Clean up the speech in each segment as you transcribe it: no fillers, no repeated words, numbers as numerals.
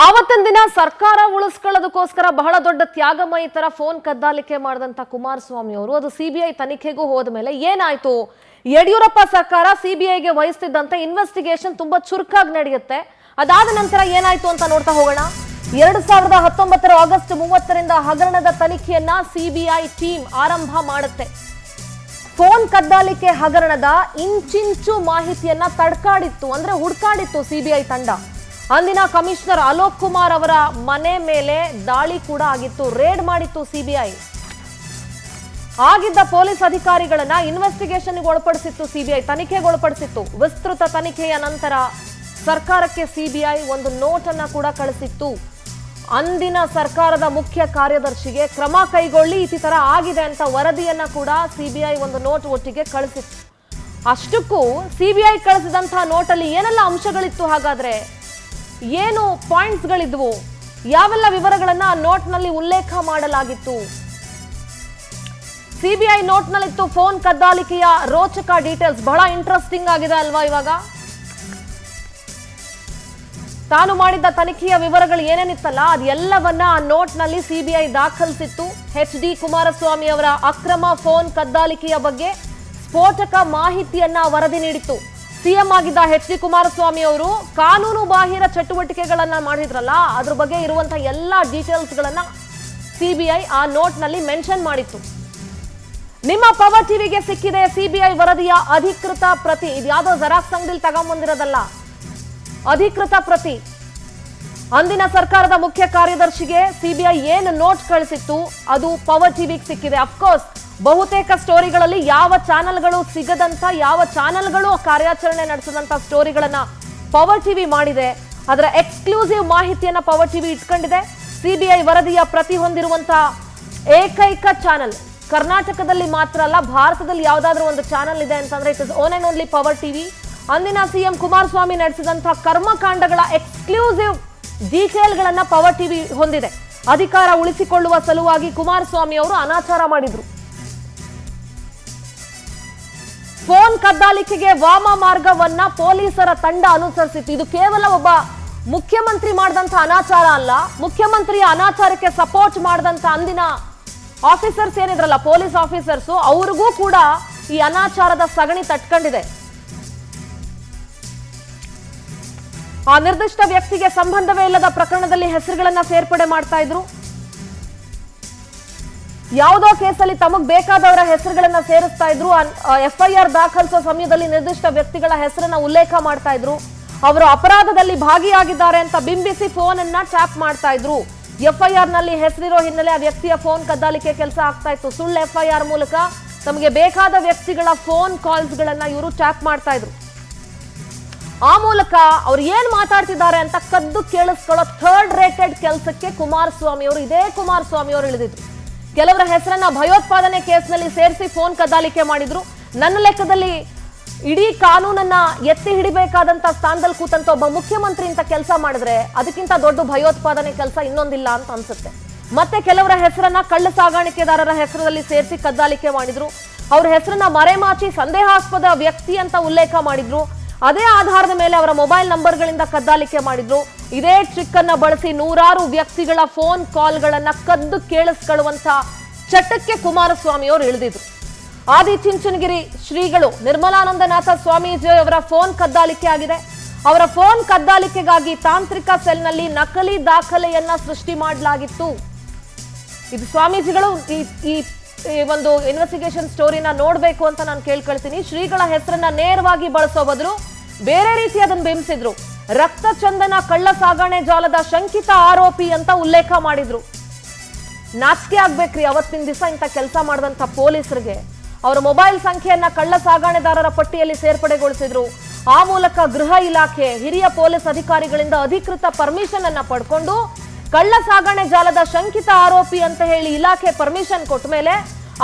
ಆವತ್ತಿನ ದಿನ ಸರ್ಕಾರ ಉಳಿಸ್ಕೊಳ್ಳೋದಕ್ಕೋಸ್ಕರ ಬಹಳ ದೊಡ್ಡ ತ್ಯಾಗಮಯಿ ತರ ಫೋನ್ ಕದ್ದಾಲಿಕೆ ಮಾಡಿದಂತ ಕುಮಾರಸ್ವಾಮಿ ಅವರು ಅದು ಸಿಬಿಐ ತನಿಖೆಗೂ ಹೋದ ಮೇಲೆ ಏನಾಯ್ತು? ಯಡಿಯೂರಪ್ಪ ಸರ್ಕಾರ ಸಿಬಿಐಗೆ ವಹಿಸ್ತಿದ್ದಂತ ಇನ್ವೆಸ್ಟಿಗೇಷನ್ ತುಂಬಾ ಚುರುಕಾಗಿ ನಡೆಯುತ್ತೆ. ಅದಾದ ನಂತರ ಏನಾಯ್ತು ಅಂತ ನೋಡ್ತಾ ಹೋಗೋಣ. 2019 ಆಗಸ್ಟ್ 30ರಿಂದ ಹಗರಣದ ತನಿಖೆಯನ್ನ ಸಿಬಿಐ ಟೀಮ್ ಆರಂಭ ಮಾಡುತ್ತೆ. ಫೋನ್ ಕದ್ದಾಲಿಕೆ ಹಗರಣದ ಇಂಚಿಂಚು ಮಾಹಿತಿಯನ್ನ ತಡ್ಕಾಡಿತ್ತು, ಅಂದ್ರೆ ಹುಡುಕಾಡಿತ್ತು ಸಿಬಿಐ ತಂಡ. ಅಂದಿನ ಕಮಿಷನರ್ ಅಲೋಕ್ ಕುಮಾರ್ ಅವರ ಮನೆ ಮೇಲೆ ದಾಳಿ ಕೂಡ ಆಗಿತ್ತು, ರೇಡ್ ಮಾಡಿತ್ತು ಸಿಬಿಐ. ಆಗಿದ್ದ ಪೊಲೀಸ್ ಅಧಿಕಾರಿಗಳನ್ನ ಇನ್ವೆಸ್ಟಿಗೇಷನ್ಗೆ ಒಳಪಡಿಸಿತ್ತು ಸಿಬಿಐ, ತನಿಖೆಗೆ ಒಳಪಡಿಸಿತ್ತು. ವಿಸ್ತೃತ ತನಿಖೆಯ ನಂತರ ಸರ್ಕಾರಕ್ಕೆ ಸಿಬಿಐ ಒಂದು ನೋಟ್ ಅನ್ನ ಕೂಡ ಕಳಿಸಿತ್ತು. ಅಂದಿನ ಸರ್ಕಾರದ ಮುಖ್ಯ ಕಾರ್ಯದರ್ಶಿಗೆ ಕ್ರಮ ಕೈಗೊಳ್ಳಿ, ಈ ತರ ಆಗಿದೆ ಅಂತ ವರದಿಯನ್ನ ಕೂಡ ಸಿಬಿಐ ಒಂದು ನೋಟ್ ಒಟ್ಟಿಗೆ ಕಳಿಸಿತ್ತು. ಅಷ್ಟಕ್ಕೂ ಸಿಬಿಐ ಕಳಿಸಿದಂತಹ ನೋಟಲ್ಲಿ ಏನೆಲ್ಲ ಅಂಶಗಳಿತ್ತು, ಹಾಗಾದ್ರೆ ಏನು ಪಾಯಿಂಟ್ಸ್ಗಳಿದ್ವು, ಯಾವೆಲ್ಲ ವಿವರಗಳನ್ನ ನೋಟ್ನಲ್ಲಿ ಉಲ್ಲೇಖ ಮಾಡಲಾಗಿತ್ತು? ಸಿಬಿಐ ನೋಟ್ನಲ್ಲಿತ್ತು ಫೋನ್ ಕದ್ದಾಲಿಕೆಯ ರೋಚಕ ಡೀಟೇಲ್ಸ್. ಬಹಳ ಇಂಟ್ರೆಸ್ಟಿಂಗ್ ಆಗಿದೆ ಅಲ್ವಾ? ಇವಾಗ ತಾನು ಮಾಡಿದ್ದ ತನಿಖೆಯ ವಿವರಗಳು ಏನೇನಿತ್ತಲ್ಲ ಅದೆಲ್ಲವನ್ನ ಆ ನೋಟ್ನಲ್ಲಿ ಸಿಬಿಐ ದಾಖಲಿಸಿತ್ತು. HD ಕುಮಾರಸ್ವಾಮಿ ಅವರ ಅಕ್ರಮ ಫೋನ್ ಕದ್ದಾಲಿಕೆಯ ಬಗ್ಗೆ ಸ್ಫೋಟಕ ಮಾಹಿತಿಯನ್ನ ವರದಿ ನೀಡಿತ್ತು. ಸಿಎಂ ಆಗಿದ್ದ HD ಕುಮಾರಸ್ವಾಮಿ ಅವರು ಕಾನೂನು ಬಾಹಿರ ಚಟುವಟಿಕೆಗಳನ್ನ ಮಾಡಿದ್ರಲ್ಲ, ಅದ್ರ ಬಗ್ಗೆ ಇರುವಂತಹ ಎಲ್ಲಾ ಡೀಟೇಲ್ಸ್ ಗಳನ್ನ ಸಿಬಿಐ ಆ ನೋಟ್ನಲ್ಲಿ ಮೆನ್ಷನ್ ಮಾಡಿತ್ತು. ನಿಮ್ಮ ಪವರ್ ಟಿವಿಗೆ ಸಿಕ್ಕಿದೆ ಸಿಬಿಐ ವರದಿಯ ಅಧಿಕೃತ ಪ್ರತಿ. ಇದ್ಯಾವುದೋ ಜೆರಾಕ್ಸ್ ಅಂಗಡಿಲಿ ತಗೊಂಡ್ಬಂದಿರೋದಲ್ಲ, ಅಧಿಕೃತ ಪ್ರತಿ. ಅಂದಿನ ಸರ್ಕಾರದ ಮುಖ್ಯ ಕಾರ್ಯದರ್ಶಿಗೆ ಸಿಬಿಐ ಏನು ನೋಟ್ ಕಳಿಸಿತ್ತು ಅದು ಪವರ್ ಟಿವಿಗೆ ಸಿಕ್ಕಿದೆ. ಅಫ್ಕೋರ್ಸ್ ಬಹುತೇಕ ಸ್ಟೋರಿಗಳಲ್ಲಿ ಯಾವ ಚಾನೆಲ್ಗಳು ಸಿಗದಂತ, ಯಾವ ಚಾನೆಲ್ಗಳು ಕಾರ್ಯಾಚರಣೆ ನಡೆಸದಂತ ಸ್ಟೋರಿಗಳನ್ನ ಪವರ್ ಟಿವಿ ಮಾಡಿದೆ. ಅದರ ಎಕ್ಸ್ಕ್ಲೂಸಿವ್ ಮಾಹಿತಿಯನ್ನ ಪವರ್ ಟಿವಿ ಇಟ್ಕೊಂಡಿದೆ. ಸಿಬಿಐ ವರದಿಯ ಪ್ರತಿ ಹೊಂದಿರುವಂತಹ ಏಕೈಕ ಚಾನೆಲ್ ಕರ್ನಾಟಕದಲ್ಲಿ ಮಾತ್ರ ಅಲ್ಲ, ಭಾರತದಲ್ಲಿ ಯಾವ್ದಾದ್ರು ಒಂದು ಚಾನೆಲ್ ಇದೆ ಅಂತಂದ್ರೆ it is one and only power TV. ಅಂದಿನ ಸಿಎಂ ಕುಮಾರಸ್ವಾಮಿ ನಡೆಸಿದಂತಹ ಕರ್ಮಕಾಂಡಗಳ ಎಕ್ಸ್ಕ್ಲೂಸಿವ್ ಡೀಟೇಲ್ಗಳನ್ನ ಪವರ್ ಟಿವಿ ಹೊಂದಿದೆ. ಅಧಿಕಾರ ಉಳಿಸಿಕೊಳ್ಳುವ ಸಲುವಾಗಿ ಕುಮಾರಸ್ವಾಮಿ ಅವರು ಅನಾಚಾರ ಮಾಡಿದ್ರು. ಫೋನ್ ಕದ್ದಾಲಿಕೆಗೆ ವಾಮ ಮಾರ್ಗವನ್ನ ಪೊಲೀಸರ ತಂಡ ಅನುಸರಿಸಿತ್ತು. ಇದು ಕೇವಲ ಒಬ್ಬ ಮುಖ್ಯಮಂತ್ರಿ ಮಾಡಿದಂತ ಅನಾಚಾರ ಅಲ್ಲ, ಮುಖ್ಯಮಂತ್ರಿಯ ಅನಾಚಾರಕ್ಕೆ ಸಪೋರ್ಟ್ ಮಾಡಿದಂತ ಅಂದಿನ ಆಫೀಸರ್ಸ್ ಏನಿದ್ರಲ್ಲ, ಪೊಲೀಸ್ ಆಫೀಸರ್ಸ್, ಅವ್ರಿಗೂ ಕೂಡ ಈ ಅನಾಚಾರದ ಸಗಣಿ ತಟ್ಕೊಂಡಿದೆ. ಆ ನಿರ್ದಿಷ್ಟ ವ್ಯಕ್ತಿಗೆ ಸಂಬಂಧವೇ ಇಲ್ಲದ ಪ್ರಕರಣದಲ್ಲಿ ಹೆಸರುಗಳನ್ನ ಸೇರ್ಪಡೆ ಮಾಡ್ತಾ ಇದ್ರು. ಯಾವುದೋ ಕೇಸಲ್ಲಿ ತಮಗ್ ಬೇಕಾದವರ ಹೆಸರುಗಳನ್ನ ಸೇರಿಸ್ತಾ ಇದ್ರು. FIR ದಾಖಲಿಸೋ ಸಮಯದಲ್ಲಿ ನಿರ್ದಿಷ್ಟ ವ್ಯಕ್ತಿಗಳ ಹೆಸರನ್ನ ಉಲ್ಲೇಖ ಮಾಡ್ತಾ ಇದ್ರು. ಅವರು ಅಪರಾಧದಲ್ಲಿ ಭಾಗಿಯಾಗಿದ್ದಾರೆ ಅಂತ ಬಿಂಬಿಸಿ ಫೋನ್ ಅನ್ನ ಟ್ಯಾಪ್ ಮಾಡ್ತಾ ಇದ್ರು. FIR ನಲ್ಲಿ ಹೆಸರಿರೋ ಹಿನ್ನೆಲೆ ಆ ವ್ಯಕ್ತಿಯ ಫೋನ್ ಕದ್ದಾಲಿಕೆ ಕೆಲಸ ಆಗ್ತಾ ಇತ್ತು. ಸುಳ್ಳು FIR ಮೂಲಕ ತಮಗೆ ಬೇಕಾದ ವ್ಯಕ್ತಿಗಳ ಫೋನ್ ಕಾಲ್ಸ್ ಗಳನ್ನ ಇವರು ಟ್ಯಾಪ್ ಮಾಡ್ತಾ ಇದ್ರು. ಆ ಮೂಲಕ ಅವ್ರು ಏನ್ ಮಾತಾಡ್ತಿದ್ದಾರೆ ಅಂತ ಕದ್ದು ಕೇಳಿಸ್ಕೊಳ್ಳೋ ಥರ್ಡ್ ರೇಟೆಡ್ ಕೆಲಸಕ್ಕೆ ಕುಮಾರಸ್ವಾಮಿ ಅವರು, ಇದೇ ಕುಮಾರಸ್ವಾಮಿ ಅವರು ಇಳಿದಿದ್ರು. ಕೆಲವರ ಹೆಸರನ್ನ ಭಯೋತ್ಪಾದನೆ ಕೇಸ್ನಲ್ಲಿ ಸೇರಿಸಿ ಫೋನ್ ಕದ್ದಾಲಿಕೆ ಮಾಡಿದ್ರು. ನನ್ನ ಲೆಕ್ಕದಲ್ಲಿ ಇಡೀ ಕಾನೂನನ್ನ ಎತ್ತಿ ಹಿಡಿಬೇಕಾದಂತ ಸ್ಥಾನದಲ್ಲಿ ಕೂತಂತ ಒಬ್ಬ ಮುಖ್ಯಮಂತ್ರಿ ಅಂತ ಕೆಲಸ ಮಾಡಿದ್ರೆ ಅದಕ್ಕಿಂತ ದೊಡ್ಡ ಭಯೋತ್ಪಾದನೆ ಕೆಲಸ ಇನ್ನೊಂದಿಲ್ಲ ಅಂತ ಅನ್ಸುತ್ತೆ. ಮತ್ತೆ ಕೆಲವರ ಹೆಸರನ್ನ ಕಳ್ಳ ಸಾಗಾಣಿಕೆದಾರರ ಹೆಸರಲ್ಲಿ ಸೇರಿಸಿ ಕದ್ದಾಲಿಕೆ ಮಾಡಿದ್ರು. ಅವ್ರ ಹೆಸರನ್ನ ಮರೆಮಾಚಿ ಸಂದೇಹಾಸ್ಪದ ವ್ಯಕ್ತಿ ಅಂತ ಉಲ್ಲೇಖ ಮಾಡಿದ್ರು. ಅದೇ ಆಧಾರದ ಮೇಲೆ ಅವರ ಮೊಬೈಲ್ ನಂಬರ್ಗಳಿಂದ ಕದ್ದಾಲಿಕೆ ಮಾಡಿದ್ರು. ಇದೇ ಟ್ರಿಕ್ ಅನ್ನ ಬಳಸಿ ನೂರಾರು ವ್ಯಕ್ತಿಗಳ ಫೋನ್ ಕಾಲ್ಗಳನ್ನ ಕದ್ದು ಕೇಳಿಸ್ಕೊಳ್ಳುವಂತ ಚಟಕ್ಕೆ ಕುಮಾರಸ್ವಾಮಿ ಅವರು ಇಳಿದಿದ್ರು. ಆದಿಚುಂಚನಗಿರಿ ಶ್ರೀಗಳು ನಿರ್ಮಲಾನಂದನಾಥ ಸ್ವಾಮೀಜಿ ಅವರ ಫೋನ್ ಕದ್ದಾಲಿಕೆ ಆಗಿದೆ. ಅವರ ಫೋನ್ ಕದ್ದಾಲಿಕೆಗಾಗಿ ತಾಂತ್ರಿಕ ಸೆಲ್ನಲ್ಲಿ ನಕಲಿ ದಾಖಲೆಯನ್ನ ಸೃಷ್ಟಿ ಮಾಡಲಾಗಿತ್ತು. ಇದು ಸ್ವಾಮೀಜಿಗಳು ಈ ಒಂದು ಇನ್ವೆಸ್ಟಿಗೇಷನ್ ಸ್ಟೋರಿನ ನೋಡ್ಬೇಕು ಅಂತ ನಾನು ಕೇಳ್ಕೊಳ್ತೀನಿ. ಶ್ರೀಗಳ ಹೆಸರನ್ನ ನೇರವಾಗಿ ಬಳಸೋ ಬದಲು ಬೇರೆ ರೀತಿ ಅದನ್ನು ಬಿಂಬಿಸಿದ್ರು. ರಕ್ತ ಚಂದನ ಕಳ್ಳ ಸಾಗಣೆ ಜಾಲದ ಶಂಕಿತ ಆರೋಪಿ ಅಂತ ಉಲ್ಲೇಖ ಮಾಡಿದ್ರು. ನಾಚಿಕೆ ಆಗ್ಬೇಕ್ರಿ ಅವತ್ತಿನ ದಿವಸ ಇಂಥ ಕೆಲಸ ಮಾಡಿದಂತ ಪೊಲೀಸರಿಗೆ. ಅವರ ಮೊಬೈಲ್ ಸಂಖ್ಯೆಯನ್ನ ಕಳ್ಳ ಸಾಗಣೆದಾರರ ಪಟ್ಟಿಯಲ್ಲಿ ಸೇರ್ಪಡೆಗೊಳಿಸಿದ್ರು. ಆ ಮೂಲಕ ಗೃಹ ಇಲಾಖೆ ಹಿರಿಯ ಪೊಲೀಸ್ ಅಧಿಕಾರಿಗಳಿಂದ ಅಧಿಕೃತ ಪರ್ಮಿಷನ್ ಅನ್ನ ಪಡ್ಕೊಂಡು ಕಳ್ಳ ಸಾಗಣೆ ಜಾಲದ ಶಂಕಿತ ಆರೋಪಿ ಅಂತ ಹೇಳಿ ಇಲಾಖೆ ಪರ್ಮಿಷನ್ ಕೊಟ್ಟ ಮೇಲೆ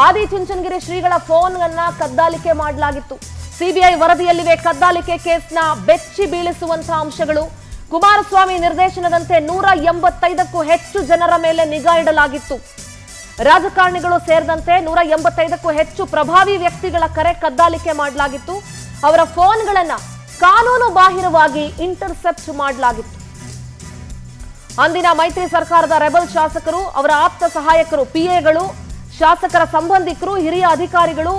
ಆದಿಚುಂಚನಗಿರಿ ಶ್ರೀಗಳ ಫೋನ್ ಅನ್ನ ಕದ್ದಾಲಿಕೆ ಮಾಡಲಾಗಿತ್ತು. ಸಿಬಿಐ ವರದಿಯಲ್ಲಿವೆ ಕದ್ದಾಲಿಕೆ ಕೇಸ್ನ ಬೆಚ್ಚಿ ಬೀಳಿಸುವಂತಹ ಅಂಶಗಳು. ಕುಮಾರಸ್ವಾಮಿ ನಿರ್ದೇಶನದಂತೆ 185ಕ್ಕೂ ಹೆಚ್ಚು ಜನರ ಮೇಲೆ ನಿಗಾ ಇಡಲಾಗಿತ್ತು. ರಾಜಕಾರಣಿಗಳು ಸೇರಿದಂತೆ 185ಕ್ಕೂ ಹೆಚ್ಚು ಪ್ರಭಾವಿ ವ್ಯಕ್ತಿಗಳ ಕರೆ ಕದ್ದಾಲಿಕೆ ಮಾಡಲಾಗಿತ್ತು. ಅವರ ಫೋನ್ಗಳನ್ನ ಕಾನೂನು ಬಾಹಿರವಾಗಿ ಇಂಟರ್ಸೆಪ್ಟ್ ಮಾಡಲಾಗಿತ್ತು. ಅಂದಿನ ಮೈತ್ರಿ ಸರ್ಕಾರದ ರೆಬಲ್ ಶಾಸಕರು, ಅವರ ಆಪ್ತ ಸಹಾಯಕರು, ಪಿಎಗಳು, ಶಾಸಕರ ಸಂಬಂಧಿಕರು, ಹಿರಿಯ ಅಧಿಕಾರಿಗಳು,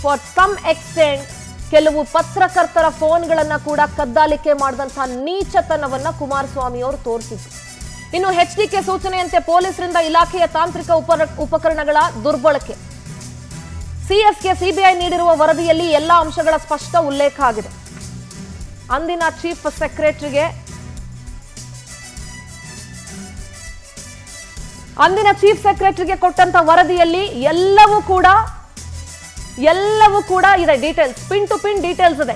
ಫಾರ್ ಸಮ್ ಎಕ್ಸ್ಟೆಂಟ್ ಕೆಲವು ಪತ್ರಕರ್ತರ ಫೋನ್ಗಳನ್ನ ಕೂಡ ಕದ್ದಾಲಿಕೆ ಮಾಡಿದಂತಹ ನೀಚತನವನ್ನ ಕುಮಾರಸ್ವಾಮಿ ಅವರು ತೋರಿಸಿದ್ರು. ಇನ್ನು ಎಚ್ಡಿಕೆ ಸೂಚನೆಯಂತೆ ಪೊಲೀಸರಿಂದ ಇಲಾಖೆಯ ತಾಂತ್ರಿಕ ಉಪಕರಣಗಳ ದುರ್ಬಳಕೆ. ಸಿಎಸ್ಗೆ ಸಿಬಿಐ ನೀಡಿರುವ ವರದಿಯಲ್ಲಿ ಎಲ್ಲಾ ಅಂಶಗಳ ಸ್ಪಷ್ಟ ಉಲ್ಲೇಖ ಆಗಿದೆ. ಅಂದಿನ ಚೀಫ್ ಸೆಕ್ರೆಟರಿಗೆ ಕೊಟ್ಟಂತ ವರದಿಯಲ್ಲಿ ಎಲ್ಲವೂ ಕೂಡ ಇದೆ. Details, pin to pin details ಇದೆ.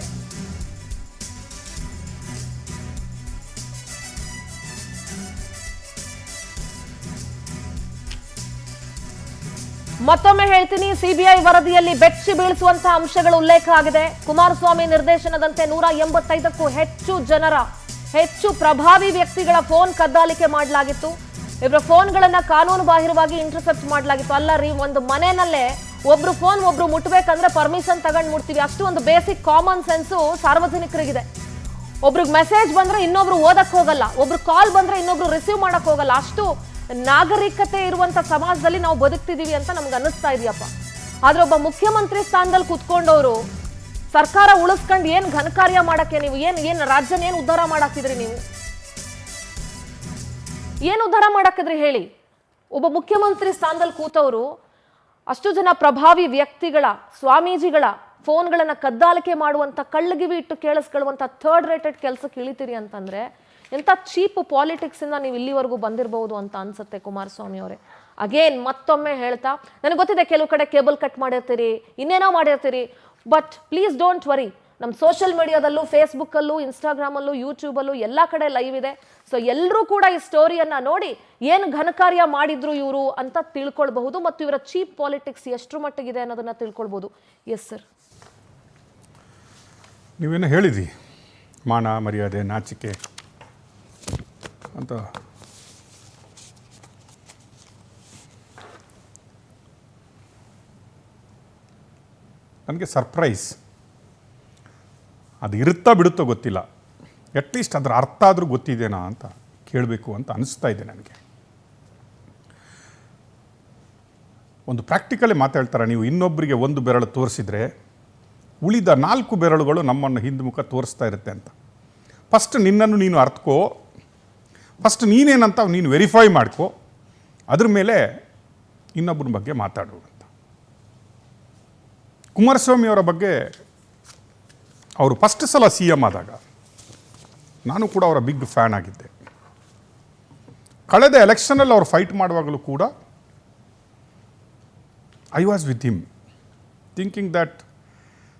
ಮತ್ತೊಮ್ಮೆ ಹೇಳ್ತೀನಿ, ಸಿಬಿಐ ವರದಿಯಲ್ಲಿ ಬೆಚ್ಚಿ ಬೀಳಿಸುವಂತಹ ಅಂಶಗಳು ಉಲ್ಲೇಖ ಆಗಿದೆ. ಕುಮಾರಸ್ವಾಮಿ ನಿರ್ದೇಶನದಂತೆ 185ಕ್ಕೂ ಹೆಚ್ಚು ಪ್ರಭಾವಿ ವ್ಯಕ್ತಿಗಳ ಫೋನ್ ಕದ್ದಾಲಿಕೆ ಮಾಡಲಾಗಿತ್ತು. ಇವರ ಫೋನ್ಗಳನ್ನ ಕಾನೂನು ಬಾಹಿರವಾಗಿ ಇಂಟರ್ಸೆಪ್ಟ್ ಮಾಡಲಾಗಿತ್ತು. ಅಲ್ಲ ರೀ, ಒಂದು ಮನೆಯಲ್ಲೇ ಒಬ್ರು ಫೋನ್ ಒಬ್ರು ಮುಟ್ಬೇಕಂದ್ರೆ ಪರ್ಮಿಷನ್ ತಗೊಂಡು ಮುಟ್ತೀವಿ. ಅಷ್ಟು ಒಂದು ಬೇಸಿಕ್ ಕಾಮನ್ ಸೆನ್ಸು ಸಾರ್ವಜನಿಕರಿಗಿದೆ. ಒಬ್ರಿಗೆ ಮೆಸೇಜ್ ಬಂದ್ರೆ ಇನ್ನೊಬ್ರು ಓದಕ್ ಹೋಗಲ್ಲ, ಒಬ್ರು ಕಾಲ್ ಬಂದ್ರೆ ಇನ್ನೊಬ್ರು ರಿಸೀವ್ ಮಾಡಕ್ ಹೋಗಲ್ಲ. ಅಷ್ಟು ನಾಗರಿಕತೆ ಇರುವಂತ ಸಮಾಜದಲ್ಲಿ ನಾವು ಬದುಕ್ತಿದೀವಿ ಅಂತ ನಮ್ಗೆ ಅನ್ನಿಸ್ತಾ ಇದೆಯಪ್ಪ. ಆದ್ರೆ ಒಬ್ಬ ಮುಖ್ಯಮಂತ್ರಿ ಸ್ಥಾನದಲ್ಲಿ ಕುತ್ಕೊಂಡವರು ಸರ್ಕಾರ ಉಳಿಸ್ಕೊಂಡು ಏನ್ ಘನಕಾರ್ಯ ಮಾಡಕ್ಕೆ ನೀವು ಏನ್ ರಾಜ್ಯನ ಏನ್ ಉದ್ಧಾರ ಮಾಡಾಕಿದ್ರಿ? ನೀವು ಏನ್ ಉದ್ಧಾರ ಮಾಡಾಕಿದ್ರಿ ಹೇಳಿ? ಒಬ್ಬ ಮುಖ್ಯಮಂತ್ರಿ ಸ್ಥಾನದಲ್ಲಿ ಕೂತವರು ಅಷ್ಟು ಜನ ಪ್ರಭಾವಿ ವ್ಯಕ್ತಿಗಳ, ಸ್ವಾಮೀಜಿಗಳ ಫೋನ್ಗಳನ್ನ ಕದ್ದಾಲಿಕೆ ಮಾಡುವಂತ, ಕಳ್ಳಗಿವಿ ಇಟ್ಟು ಕೇಳಿಸ್ಕೊಳ್ಳುವಂತ ಥರ್ಡ್ ರೇಟೆಡ್ ಕೆಲಸಕ್ಕೆ ಇಳಿತೀರಿ ಅಂತಂದ್ರೆ ಎಂತ ಚೀಪ್ ಪಾಲಿಟಿಕ್ಸ್ ಇಂದ ನೀವು ಇಲ್ಲಿವರೆಗೂ ಬಂದಿರಬಹುದು ಅಂತ ಅನ್ಸುತ್ತೆ ಕುಮಾರಸ್ವಾಮಿ ಅವರೇ. ಅಗೇನ್ ಮತ್ತೊಮ್ಮೆ ಹೇಳ್ತಾ, ನನಗೆ ಗೊತ್ತಿದೆ ಕೆಲವು ಕಡೆ ಕೇಬಲ್ ಕಟ್ ಮಾಡಿರ್ತೀರಿ, ಇನ್ನೇನೋ ಮಾಡಿರ್ತೀರಿ, ಬಟ್ ಪ್ಲೀಸ್ ಡೋಂಟ್ ವರಿ. ನಮ್ಮ ಸೋಷಿಯಲ್ ಮೀಡಿಯಾದಲ್ಲೂ, ಫೇಸ್ಬುಕ್ಕಲ್ಲೂ, ಇನ್ಸ್ಟಾಗ್ರಾಮಲ್ಲೂ, ಯೂಟ್ಯೂಬಲ್ಲೂ ಎಲ್ಲ ಕಡೆ ಲೈವ್ ಇದೆ. ಸೊ ಎಲ್ಲರೂ ಕೂಡ ಈ ಸ್ಟೋರಿಯನ್ನ ನೋಡಿ ಏನು ಘನಕಾರ್ಯ ಮಾಡಿದ್ರು ಇವರು ಅಂತ ತಿಳ್ಕೊಳ್ಬಹುದು, ಮತ್ತು ಇವರ ಚೀಪ್ ಪಾಲಿಟಿಕ್ಸ್ ಎಷ್ಟರ ಮಟ್ಟಿಗಿದೆ ಅನ್ನೋದನ್ನ ತಿಳ್ಕೊಳ್ಬಹುದು. ಎಸ್ ಸರ್, ನೀವೇನು ಹೇಳಿದ್ರಿ, ಮಾನ ಮರ್ಯಾದೆ ನಾಚಿಕೆ ಅಂತ. ನನಗೆ ಸರ್ಪ್ರೈಸ್, ಅದು ಇರುತ್ತಾ ಬಿಡುತ್ತೋ ಗೊತ್ತಿಲ್ಲ, ಅಟ್ಲೀಸ್ಟ್ ಅದರ ಅರ್ಥ ಆದರೂ ಗೊತ್ತಿದೆನಾ ಅಂತ ಕೇಳಬೇಕು ಅಂತ ಅನಿಸ್ತಾ ಇದೆ ನನಗೆ. ಒಂದು ಪ್ರಾಕ್ಟಿಕಲಿ ಮಾತಾಡ್ತಾರೆ, ನೀವು ಇನ್ನೊಬ್ಬರಿಗೆ ಒಂದು ಬೆರಳು ತೋರಿಸಿದರೆ ಉಳಿದ 4 ಬೆರಳುಗಳು ನಮ್ಮನ್ನು ಹಿಂದುಮುಖ ತೋರಿಸ್ತಾ ಇರುತ್ತೆ ಅಂತ. ಫಸ್ಟ್ ನಿನ್ನನ್ನು ನೀನು ಅರ್ಥಕೋ, ಫಸ್ಟ್ ನೀನೇನಂತ ನೀನು ವೆರಿಫೈ ಮಾಡ್ಕೋ, ಅದ್ರ ಮೇಲೆ ಇನ್ನೊಬ್ಬರ ಬಗ್ಗೆ ಮಾತಾಡು ಅಂತ. ಕುಮಾರಸ್ವಾಮಿ ಅವರ ಬಗ್ಗೆ ಅವರು ಫಸ್ಟ್ ಸಲ CM ಆದಾಗ ನಾನು ಕೂಡ ಅವರ ಬಿಗ್ ಫ್ಯಾನ್ ಆಗಿದ್ದೆ. ಕಳೆದ ಎಲೆಕ್ಷನಲ್ಲಿ ಅವರು ಫೈಟ್ ಮಾಡುವಾಗಲೂ ಕೂಡ I was with him, thinking that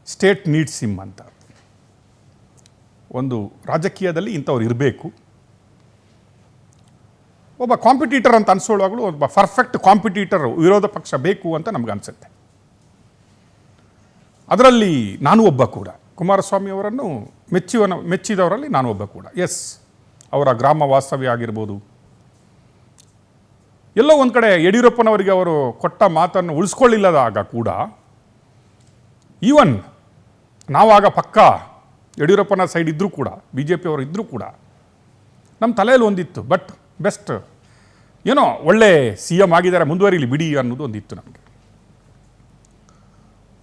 state needs him ಅಂತ. ಒಂದು ರಾಜಕೀಯದಲ್ಲಿ ಇಂಥವ್ರು ಇರಬೇಕು. ಒಬ್ಬ ಕಾಂಪಿಟೀಟರ್ ಅಂತ ಅನ್ಸೋಳುವಾಗಲೂ ಒಬ್ಬ ಪರ್ಫೆಕ್ಟ್ ಕಾಂಪಿಟೀಟರ್, ವಿರೋಧ ಪಕ್ಷ ಬೇಕು ಅಂತ ನಮ್ಗೆ ಅನಿಸುತ್ತೆ. ಅದರಲ್ಲಿ ನಾನು ಒಬ್ಬ ಕೂಡ. ಕುಮಾರಸ್ವಾಮಿ ಅವರನ್ನು ಮೆಚ್ಚಿದವರಲ್ಲಿ ನಾನು ಒಬ್ಬ ಕೂಡ. ಎಸ್, ಅವರ ಗ್ರಾಮ ವಾಸ್ತವ್ಯ ಆಗಿರ್ಬೋದು, ಎಲ್ಲೋ ಒಂದು ಕಡೆ ಯಡಿಯೂರಪ್ಪನವರಿಗೆ ಅವರು ಕೊಟ್ಟ ಮಾತನ್ನು ಉಳಿಸ್ಕೊಳ್ಳಿಲ್ಲದಾಗ ಕೂಡ, ಈವನ್ ನಾವಾಗ ಪಕ್ಕ ಯಡಿಯೂರಪ್ಪನ ಸೈಡ್ ಇದ್ದರೂ ಕೂಡ, BJP ಅವರು ಇದ್ದರೂ ಕೂಡ ನಮ್ಮ ತಲೆಯಲ್ಲಿ ಒಂದಿತ್ತು, ಬಟ್ ಬೆಸ್ಟ್ ಏನೋ ಒಳ್ಳೆ CM ಆಗಿದ್ದಾರೆ, ಮುಂದುವರಿಲಿ ಬಿಡಿ ಅನ್ನೋದು ಒಂದಿತ್ತು ನಮಗೆ.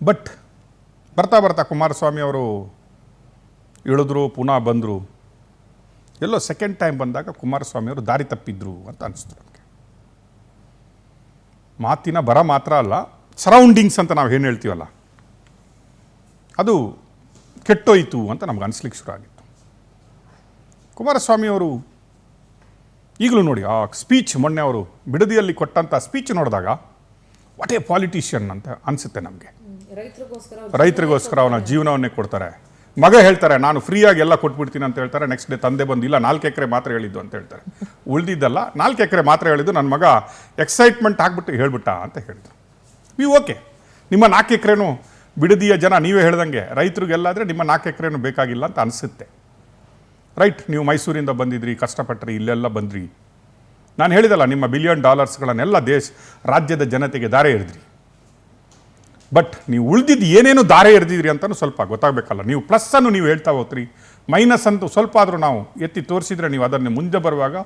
ಬಟ್ ಬರ್ತಾ ಬರ್ತಾ ಕುಮಾರಸ್ವಾಮಿ ಅವರು ಇಳಿದ್ರು, ಪುನಃ ಬಂದರು. ಎಲ್ಲೋ ಸೆಕೆಂಡ್ ಟೈಮ್ ಬಂದಾಗ ಕುಮಾರಸ್ವಾಮಿ ಅವರು ದಾರಿ ತಪ್ಪಿದ್ರು ಅಂತ ಅನಿಸ್ತು ನಮಗೆ. ಮಾತಿನ ಬರ ಮಾತ್ರ ಅಲ್ಲ, ಸರೌಂಡಿಂಗ್ಸ್ ಅಂತ ನಾವು ಏನು ಹೇಳ್ತೀವಲ್ಲ, ಅದು ಕೆಟ್ಟೋಯ್ತು ಅಂತ ನಮ್ಗೆ ಅನಿಸ್ಲಿಕ್ಕೆ ಶುರು ಆಗಿತ್ತು. ಕುಮಾರಸ್ವಾಮಿ ಅವರು ಈಗಲೂ ನೋಡಿ, ಆ ಸ್ಪೀಚ್ ಮೊನ್ನೆ ಅವರು ಬಿಡದಿಯಲ್ಲಿ ಕೊಟ್ಟಂಥ ಸ್ಪೀಚ್ ನೋಡಿದಾಗ ವಾಟ್ ಎ ಪಾಲಿಟಿಷಿಯನ್ ಅಂತ ಅನಿಸುತ್ತೆ ನಮಗೆ. ರೈತರಿಗೋಸ್ಕರ ಅವನ ಜೀವನವನ್ನೇ ಕೊಡ್ತಾರೆ. ಮಗ ಹೇಳ್ತಾರೆ ನಾನು ಫ್ರೀಯಾಗಿ ಎಲ್ಲ ಕೊಟ್ಬಿಡ್ತೀನಿ ಅಂತ ಹೇಳ್ತಾರೆ. ನೆಕ್ಸ್ಟ್ ಡೇ ತಂದೆ ಬಂದು ಇಲ್ಲ 4 ಎಕರೆ ಮಾತ್ರ ಹೇಳಿದ್ದು ಅಂತ ಹೇಳ್ತಾರೆ. ಉಳಿದಿದ್ದಲ್ಲ 4 ಎಕರೆ ಮಾತ್ರ ಹೇಳಿದ್ದು, ನನ್ನ ಮಗ ಎಕ್ಸೈಟ್ಮೆಂಟ್ ಆಗಿಬಿಟ್ಟು ಹೇಳ್ಬಿಟ್ಟ ಅಂತ ಹೇಳಿದ್ರು. ಓಕೆ, ನಿಮ್ಮ 4 ಎಕರೆನೂ ಬಿಡದಿಯ ಜನ ನೀವೇ ಹೇಳ್ದಂಗೆ ರೈತರಿಗೆಲ್ಲಾದರೆ ನಿಮ್ಮ 4 ಎಕರೆನೂ ಬೇಕಾಗಿಲ್ಲ ಅಂತ ಅನಿಸುತ್ತೆ. ರೈಟ್, ನೀವು ಮೈಸೂರಿಂದ ಬಂದಿದ್ರಿ, ಕಷ್ಟಪಟ್ಟರಿ, ಇಲ್ಲೆಲ್ಲ ಬಂದ್ರಿ. ನಾನು ಹೇಳಿದಲ್ಲ, ನಿಮ್ಮ $1 ಬಿಲಿಯನ್ ರಾಜ್ಯದ ಜನತೆಗೆ ದಾರೆ ಎರೆದ್ರಿ. ಬಟ್ ನೀವು ಉಳಿದಿದ್ದು ಏನೇನು ದಾರೆ ಎರೆದಿದ್ರಿ ಅಂತಲೂ ಸ್ವಲ್ಪ ಗೊತ್ತಾಗಬೇಕಲ್ಲ. ನೀವು ಪ್ಲಸ್ಸನ್ನು ನೀವು ಹೇಳ್ತಾ ಹೋಗ್ತೀರಿ, ಮೈನಸ್ ಅಂತೂ ಸ್ವಲ್ಪ ಆದರೂ ನಾವು ಎತ್ತಿ ತೋರಿಸಿದ್ರೆ ನೀವು ಅದನ್ನು ಮುಂದೆ ಬರುವಾಗ